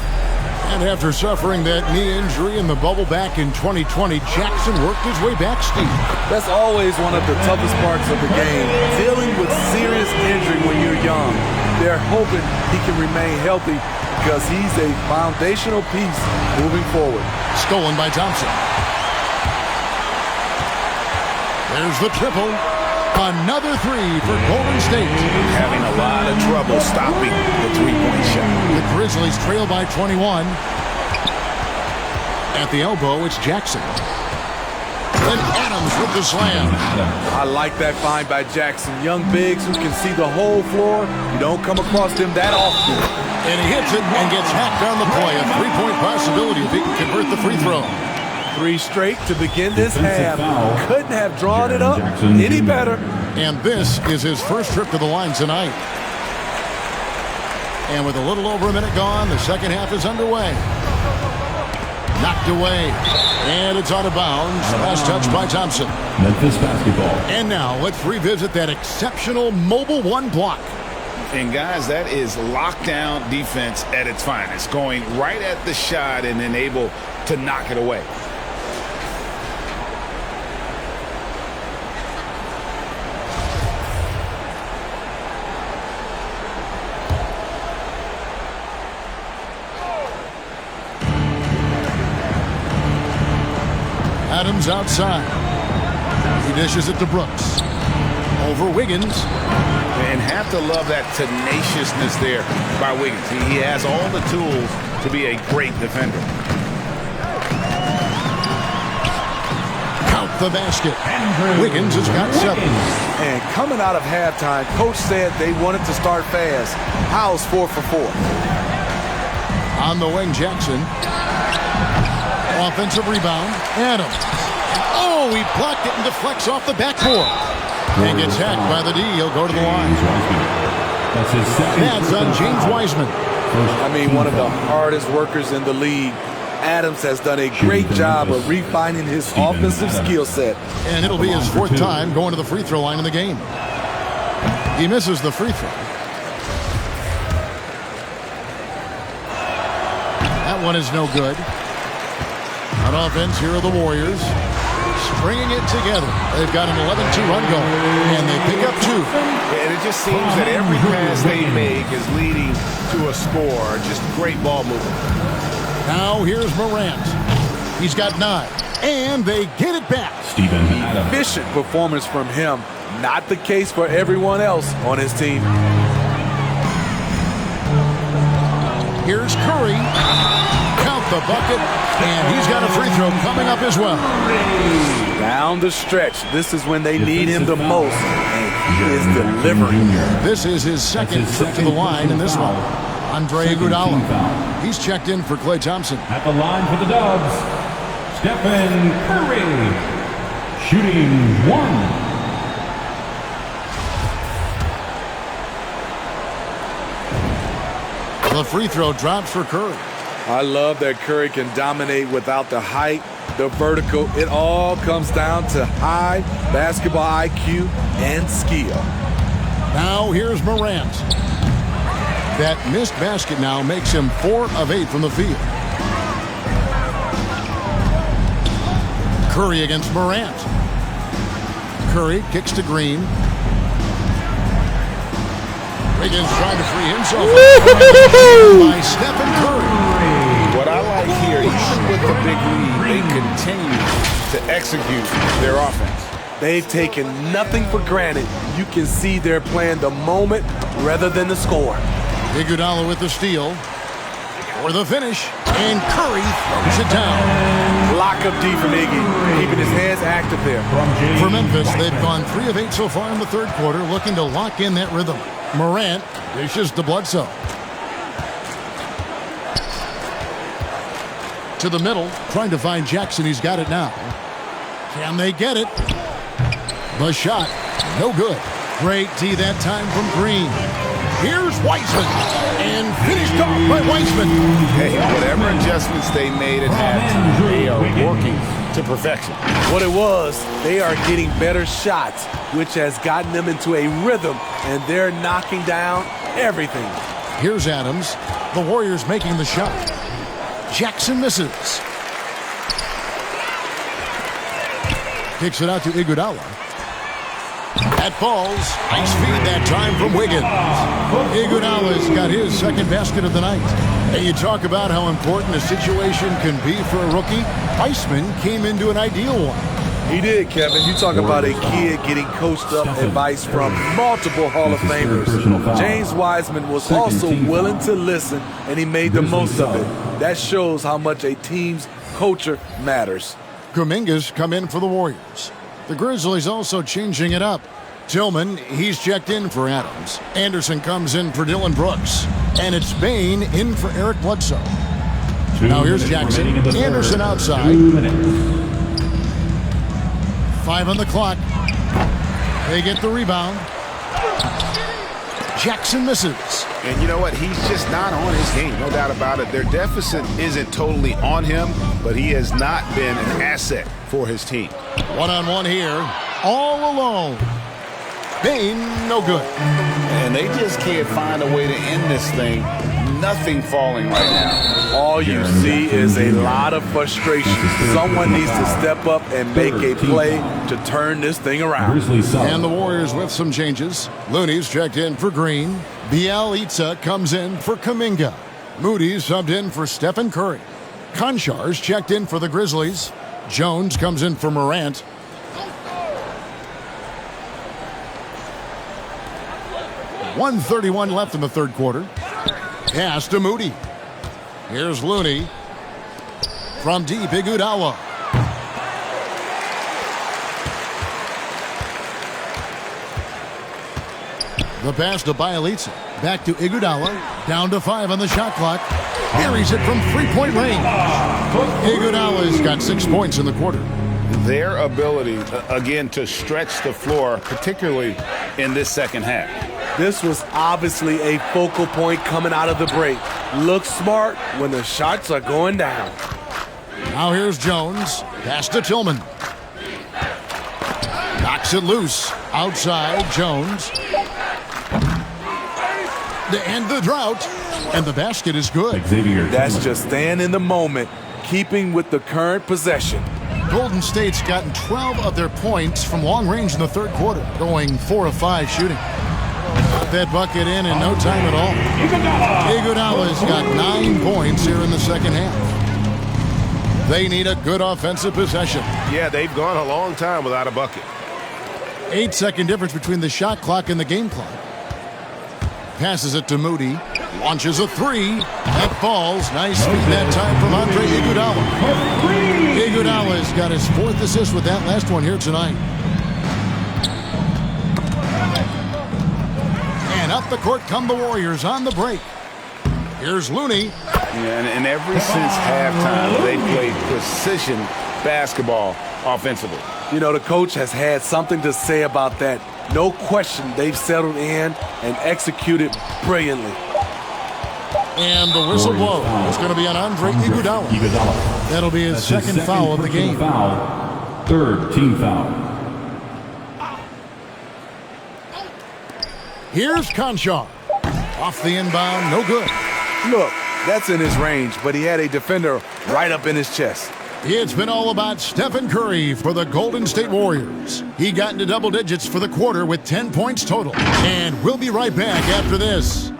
[SPEAKER 10] And after suffering that knee injury in the bubble back in 2020, Jackson worked his way back, Steve.
[SPEAKER 12] That's always one of the toughest parts of the game, dealing with serious injury when you're young. They're hoping he can remain healthy because he's a foundational piece moving forward.
[SPEAKER 10] Stolen by Thompson. There's the triple. Another 3 for Golden State.
[SPEAKER 14] Having a lot of trouble stopping the three-point shot.
[SPEAKER 10] The Grizzlies trail by 21. At the elbow, it's Jackson. And Adams with the slam.
[SPEAKER 12] I like that find by Jackson. Young bigs who can see the whole floor. You don't come across them that often.
[SPEAKER 10] And he hits it and gets hacked on the play. A 3-point possibility if he can convert the free throw.
[SPEAKER 12] 3 straight to begin this half. Couldn't have drawn it up any better.
[SPEAKER 10] And this is his first trip to the line tonight. And with a little over a minute gone, the second half is underway. Knocked away. And it's out of bounds. Last touch by Thompson.
[SPEAKER 13] Memphis basketball.
[SPEAKER 10] And now let's revisit that exceptional mobile 1 block.
[SPEAKER 14] And guys, that is lockdown defense at its finest. Going right at the shot and then able to knock it away.
[SPEAKER 10] Adams outside. He dishes it to Brooks. Over Wiggins.
[SPEAKER 14] And have to love that tenaciousness there by Wiggins. He has all the tools to be a great defender.
[SPEAKER 10] Count the basket. Wiggins has got 7.
[SPEAKER 12] And coming out of halftime, coach said they wanted to start fast. How's 4 for 4?
[SPEAKER 10] On the wing, Jackson. Offensive rebound. Adams. Oh! Oh, he blocked it and deflects off the backboard. And gets hacked by the D. He'll go to the line.
[SPEAKER 13] That's his second.
[SPEAKER 10] That's on James Wiseman.
[SPEAKER 12] I mean, one of the hardest workers in the league. Adams has done a great job of refining his offensive skill set.
[SPEAKER 10] And it'll be his fourth time going to the free throw line in the game. He misses the free throw. That one is no good. On offense, here are the Warriors. Stringing it together. They've got an 11-2 run going, and they pick up 2.
[SPEAKER 16] And it just seems that every pass they make is leading to a score. Just great ball movement.
[SPEAKER 10] Now here's Morant. He's got 9, and they get it back.
[SPEAKER 12] Efficient performance from him. Not the case for everyone else on his team.
[SPEAKER 10] Here's Curry. Count the bucket, and he's got a free throw coming up as well.
[SPEAKER 12] Down the stretch. This is when they need him the most, and he is delivering.
[SPEAKER 10] This is his second trip to the line in this one. Andre Iguodala. He's checked in for Klay Thompson.
[SPEAKER 13] At the line for the Dubs, Stephen Curry. Shooting 1.
[SPEAKER 10] The free throw drops for Curry.
[SPEAKER 12] I love that Curry can dominate without the height, the vertical. It all comes down to high basketball IQ and skill.
[SPEAKER 10] Now here's Morant. That missed basket now makes him 4 of 8 from the field. Curry against Morant. Curry kicks to Green. Wiggins trying to free himself by Stephen Curry.
[SPEAKER 14] What I like here, even with the big lead, they continue to execute their offense.
[SPEAKER 12] They've taken nothing for granted. You can see they're playing the moment rather than the score.
[SPEAKER 10] Iguodala with the steal. For the finish. And Curry throws it down.
[SPEAKER 12] Lock up D from Iggy, keeping his hands active there.
[SPEAKER 10] For Memphis, they've gone 3 of 8 so far in the third quarter, looking to lock in that rhythm. Morant dishes to Bledsoe. To the middle, trying to find Jackson. He's got it now. Can they get it? The shot, no good. Great D that time from Green. Here's Wiseman, and finished off by Wiseman.
[SPEAKER 14] Hey, whatever adjustments they made at halftime, they are working to perfection.
[SPEAKER 12] What it was, they are getting better shots, which has gotten them into a rhythm, and they're knocking down everything.
[SPEAKER 10] Here's Adams. The Warriors making the shot. Jackson misses. Kicks it out to Iguodala. That falls. Nice feed that time from Wiggins. Iguodala's got his second basket of the night. And you talk about how important a situation can be for a rookie. Wiseman came into an ideal one.
[SPEAKER 12] He did, Kevin. You talk about a kid getting coached up advice from multiple Hall of Famers. James Wiseman was also willing to listen, and he made the most of it. That shows how much a team's culture matters.
[SPEAKER 10] Kuminga's come in for the Warriors. The Grizzlies also changing it up. Tillman, he's checked in for Adams. Anderson comes in for Dillon Brooks. And it's Bain in for Eric Bledsoe. Now here's Jackson. Anderson outside. 5 on the clock. They get the rebound. Jackson misses.
[SPEAKER 14] And you know what? He's just not on his game, no doubt about it. Their deficit isn't totally on him, but he has not been an asset for his team.
[SPEAKER 10] One-on-one here. All alone. Bain, no good.
[SPEAKER 14] And they just can't find a way to end this thing. Nothing falling right now.
[SPEAKER 12] All you see is a lot of frustration. Someone needs to step up and make a play to turn this thing around.
[SPEAKER 10] And the Warriors with some changes. Looney's checked in for Green. Bielitsa comes in for Kuminga. Moody subbed in for Stephen Curry. Konchar's checked in for the Grizzlies. Jones comes in for Morant. .131 left in the third quarter. Pass to Moody. Here's Looney. From deep, Iguodala. The pass to Bielitsa. Back to Iguodala. Down to 5 on the shot clock. Buries it from 3-point range. Iguodala's got 6 points in the quarter.
[SPEAKER 14] their ability, again, to stretch the floor, particularly in this second half.
[SPEAKER 12] This was obviously a focal point coming out of the break. Look smart when the shots are going down.
[SPEAKER 10] Now here's Jones. Pass to Tillman. Knocks it loose. Outside, Jones. To end the drought. And the basket is good.
[SPEAKER 12] That's just staying in the moment, keeping with the current possession.
[SPEAKER 10] Golden State's gotten 12 of their points from long range in the third quarter, going 4 of 5 shooting. Got that bucket in no time at all. Iguodala's got 9 points here in the second half. They need a good offensive possession.
[SPEAKER 16] Yeah, they've gone a long time without a bucket.
[SPEAKER 10] 8-second difference between the shot clock and the game clock. Passes it to Moody. Launches a three. That falls. Nice feed that time from Andre Iguodala. Iguodala's got his 4th assist with that last one here tonight. And up the court come the Warriors on the break. Here's Looney.
[SPEAKER 14] Yeah, and ever since halftime, they played precision basketball offensively.
[SPEAKER 12] You know, the coach has had something to say about that. No question, they've settled in and executed brilliantly.
[SPEAKER 10] And the whistle blows. It's going to be on Andre Iguodala. That'll be his second foul of the game.
[SPEAKER 13] Third team foul.
[SPEAKER 10] Here's Conchar. Off the inbound, no good.
[SPEAKER 12] Look, that's in his range, but he had a defender right up in his chest.
[SPEAKER 10] It's been all about Stephen Curry for the Golden State Warriors. He got into double digits for the quarter with 10 points total. And we'll be right back after this.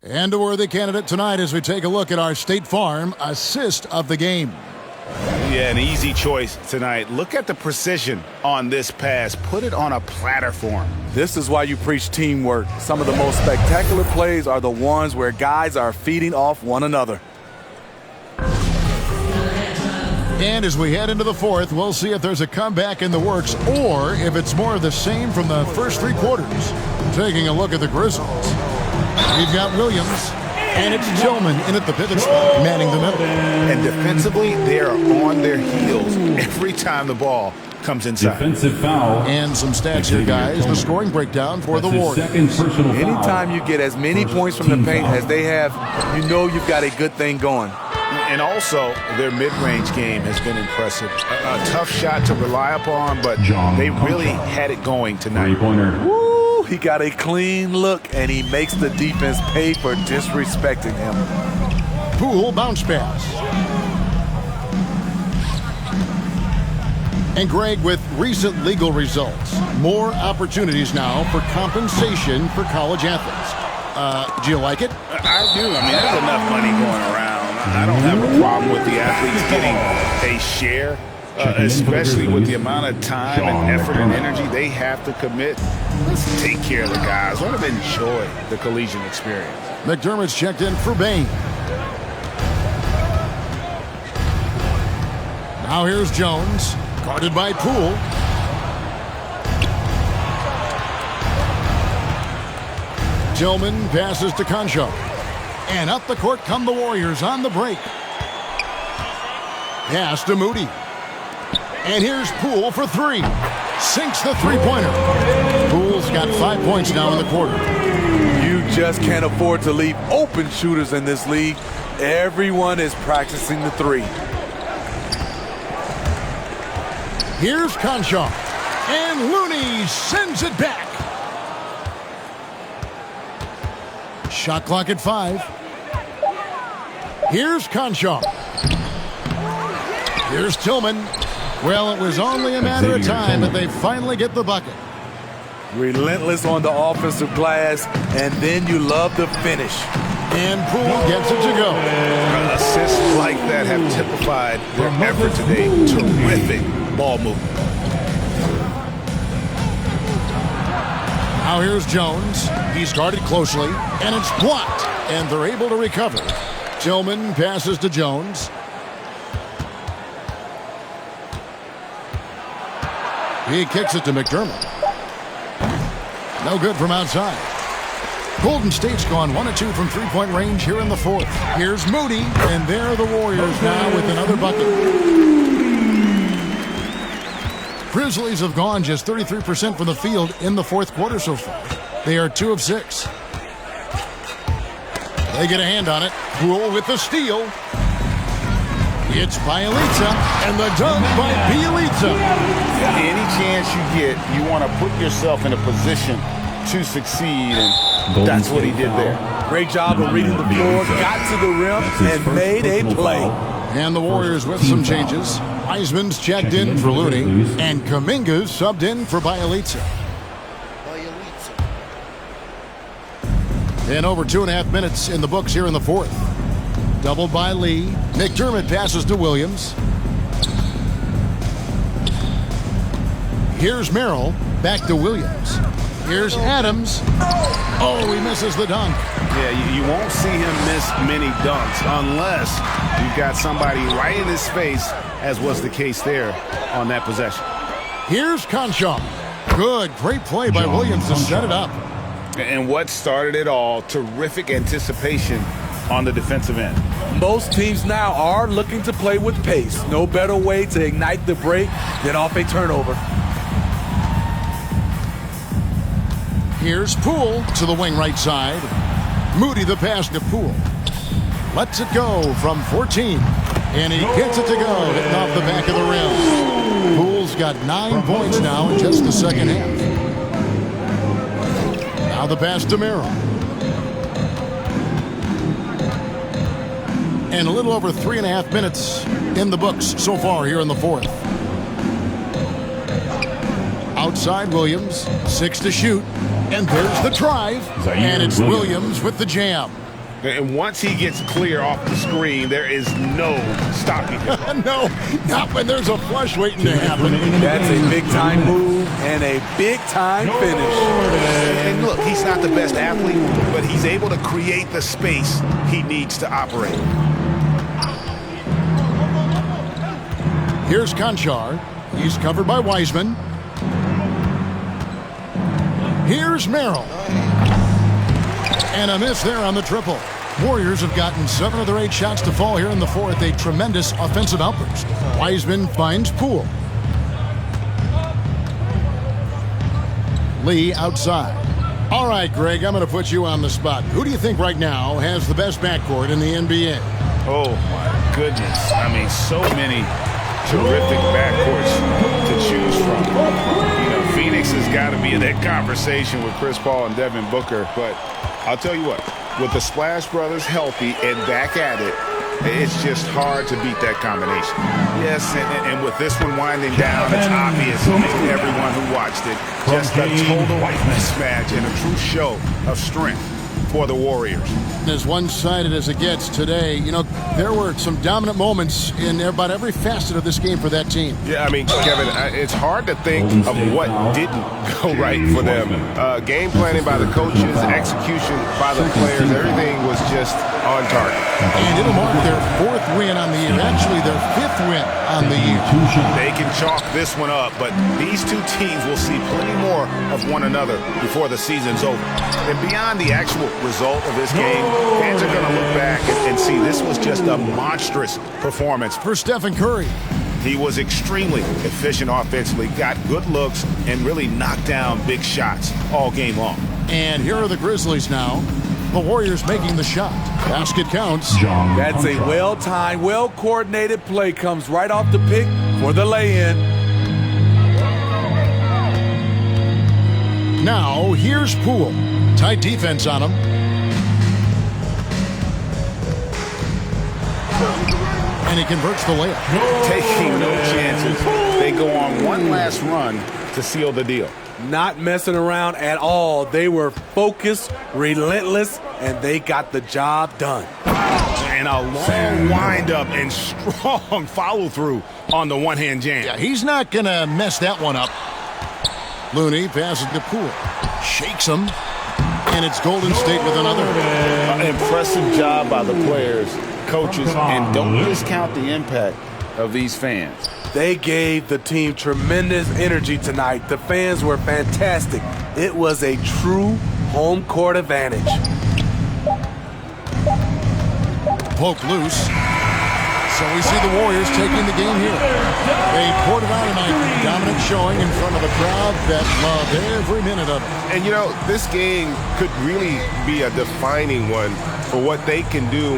[SPEAKER 10] And a worthy candidate tonight as we take a look at our State Farm assist of the game.
[SPEAKER 14] Yeah, an easy choice tonight. Look at the precision on this pass. Put it on a platter for him.
[SPEAKER 12] This is why you preach teamwork. Some of the most spectacular plays are the ones where guys are feeding off one another.
[SPEAKER 10] And as we head into the fourth, we'll see if there's a comeback in the works or if it's more of the same from the first 3 quarters. Taking a look at the Grizzlies. We've got Williams, and it's Tillman in at the pivot spot, manning the middle.
[SPEAKER 14] And defensively, they are on their heels every time the ball comes inside.
[SPEAKER 13] Defensive foul.
[SPEAKER 10] And some stats here, guys. The scoring breakdown for the Warriors.
[SPEAKER 12] Anytime you get as many points from the paint as they have, you know you've got a good thing going.
[SPEAKER 14] And also, their mid-range game has been impressive. A tough shot to rely upon, but they really had it going tonight.
[SPEAKER 13] Three-pointer.
[SPEAKER 12] He got a clean look, and he makes the defense pay for disrespecting him.
[SPEAKER 10] Poole bounce pass. And Greg, with recent legal results, more opportunities now for compensation for college athletes. Do you like it?
[SPEAKER 14] I do. I mean, there's enough money going around. I don't have a problem with the athletes getting a share. Especially with the amount of time and effort and energy they have to commit. Let's take care of the guys. Let them enjoy the collegiate experience.
[SPEAKER 10] McDermott's checked in for Bain. Now here's Jones, guarded by Poole. Tillman passes to Conchar. And up the court come the Warriors on the break. Pass to Moody. And here's Poole for 3. Sinks the three-pointer. Poole's got 5 points now in the quarter.
[SPEAKER 12] You just can't afford to leave open shooters in this league. Everyone is practicing the 3.
[SPEAKER 10] Here's Conchar. And Looney sends it back. Shot clock at 5. Here's Conchar. Here's Tillman. Well, it was only a matter of time that they finally get the bucket.
[SPEAKER 12] Relentless on the offensive glass, and then you love the finish.
[SPEAKER 10] And Poole gets it to go.
[SPEAKER 14] Assists like that have typified their effort today. Terrific ball movement.
[SPEAKER 10] Now here's Jones. He's guarded closely, and it's blocked, and they're able to recover. Tillman passes to Jones. He kicks it to McDermott. No good from outside. Golden State's gone 1 of 2 from three-point range here in the fourth. Here's Moody, and there are the Warriors now with another bucket. Grizzlies have gone just 33% from the field in the fourth quarter so far. They are 2 of 6. They get a hand on it. Poole with the steal. It's Bielitsa, and the dunk by Bielitsa.
[SPEAKER 14] Any chance you get, you want to put yourself in a position to succeed, and that's what he did there.
[SPEAKER 15] Great job of reading the floor, got to the rim, and made a play.
[SPEAKER 10] And the Warriors with some changes. Wiseman's checked in for Looney, and Kuminga's subbed in for Bielitsa. And over 2.5 minutes in the books here in the fourth. Doubled by Lee. McDermott passes to Williams. Here's Merrill. Back to Williams. Here's Adams. Oh, he misses the dunk.
[SPEAKER 14] Yeah, you won't see him miss many dunks unless you've got somebody right in his face, as was the case there on that possession.
[SPEAKER 10] Here's Conchal. Good, great play by Williams to set it up.
[SPEAKER 14] And what started it all, terrific anticipation on the defensive end.
[SPEAKER 15] Most teams now are looking to play with pace. No better way to ignite the break than off a turnover.
[SPEAKER 10] Here's Poole to the wing right side. Moody the pass to Poole. Lets it go from 14. And he gets it to go, hitting off the back of the rim. Poole's got 9 points now in just the second half. Now the pass to Merrill. And a little over 3.5 minutes in the books so far here in the fourth. Outside Williams, 6 to shoot. And there's the drive. And it's Williams with the jam.
[SPEAKER 14] And once he gets clear off the screen, there is no stopping him.
[SPEAKER 10] No, not when there's a flush waiting to happen.
[SPEAKER 15] That's a big-time move and a big-time finish.
[SPEAKER 14] And look, he's not the best athlete, but he's able to create the space he needs to operate.
[SPEAKER 10] Here's Conchar. He's covered by Wiseman. Here's Merrill. And a miss there on the triple. Warriors have gotten 7 of their 8 shots to fall here in the fourth. A tremendous offensive outburst. Wiseman finds Poole. Lee outside. All right, Greg, I'm going to put you on the spot. Who do you think right now has the best backcourt in the NBA?
[SPEAKER 14] Oh, my goodness. I mean, so many terrific backcourts to choose from. You know, Phoenix has got to be in that conversation with Chris Paul and Devin Booker, but I'll tell you what, with the Splash Brothers healthy and back at it, it's just hard to beat that combination. Yes, and with this one winding down, it's obvious to everyone who watched it. Just a total mismatch and a true show of strength for the Warriors.
[SPEAKER 10] As one-sided as it gets today, you know, there were some dominant moments in about every facet of this game for that team.
[SPEAKER 16] Yeah, I mean, Kevin, it's hard to think of what didn't go right for them. Game planning by the coaches, execution by the players, everything was just on target.
[SPEAKER 10] And it'll mark their 4th win on the year, actually their 5th win on the year.
[SPEAKER 14] They can chalk this one up, but these two teams will see plenty more of one another before the season's over. And beyond the actual result of this game, fans are going to look back and see this was just a monstrous performance
[SPEAKER 10] for Stephen Curry.
[SPEAKER 14] He was extremely efficient offensively, got good looks, and really knocked down big shots all game long.
[SPEAKER 10] And here are the Grizzlies now. The Warriors making the shot. Basket counts.
[SPEAKER 15] That's a well-timed, well-coordinated play. Comes right off the pick for the lay-in.
[SPEAKER 10] Now, here's Poole. Tight defense on him. And he converts the layup.
[SPEAKER 14] Taking no chances. They go on one last run to seal the deal.
[SPEAKER 15] Not messing around at all. They were focused, relentless, and they got the job done.
[SPEAKER 14] And a long windup and strong follow-through on the one-hand jam.
[SPEAKER 10] Yeah, he's not going to mess that one up. Looney passes to Poole. Shakes him. And it's Golden State with another.
[SPEAKER 14] Impressive job by the players, coaches, and don't discount the impact of these fans.
[SPEAKER 12] They gave the team tremendous energy tonight. The fans were fantastic. It was a true home court advantage.
[SPEAKER 10] Poke loose. So we see the Warriors taking the game here. They poured it out tonight, dominant showing in front of a crowd that loved every minute of it.
[SPEAKER 16] And you know, this game could really be a defining one for what they can do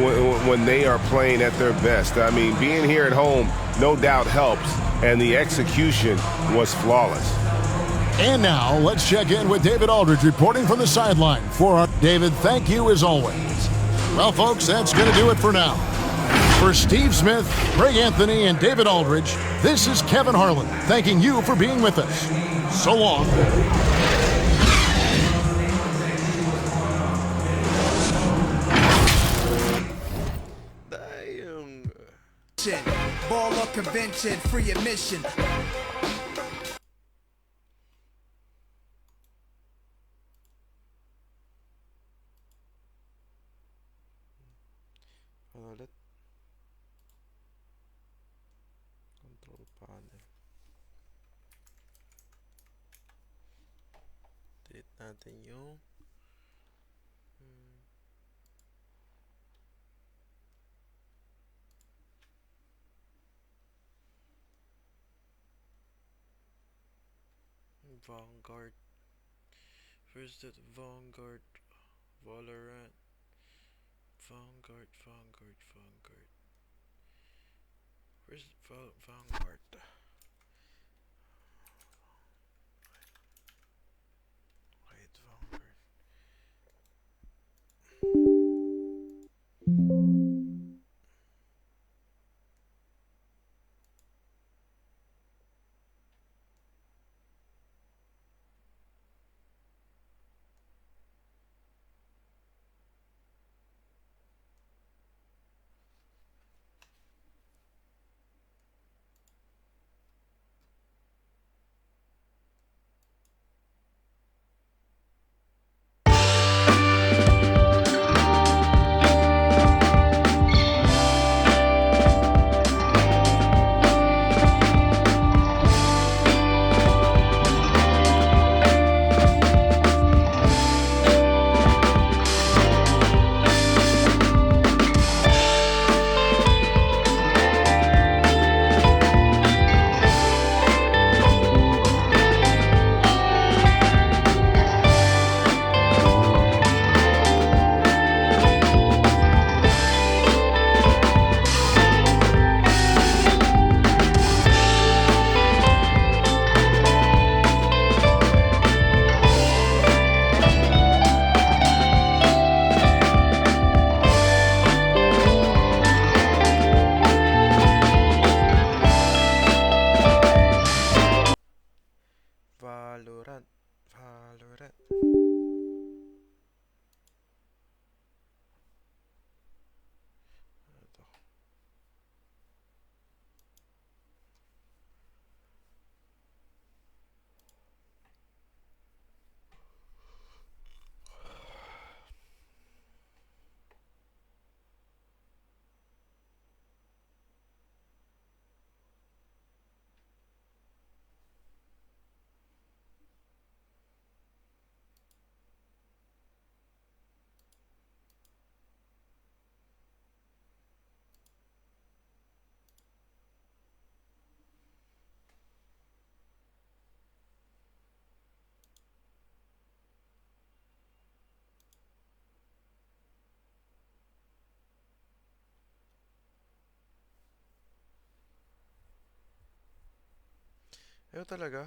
[SPEAKER 16] when they are playing at their best. I mean, being here at home no doubt helps, and the execution was flawless.
[SPEAKER 10] And now, let's check in with David Aldridge reporting from the sideline. David, thank you as always. Well, folks, that's going to do it for now. For Steve Smith, Greg Anthony, and David Aldridge, this is Kevin Harlan thanking you for being with us. So long.
[SPEAKER 9] Ball up convention, free admission.
[SPEAKER 4] Ulit. Control panel. Delete natin yung Vanguard. Where's that Vanguard? Valorant. Vanguard. Where's Vanguard? Wait, Vanguard. Valorant. Ayaw talaga.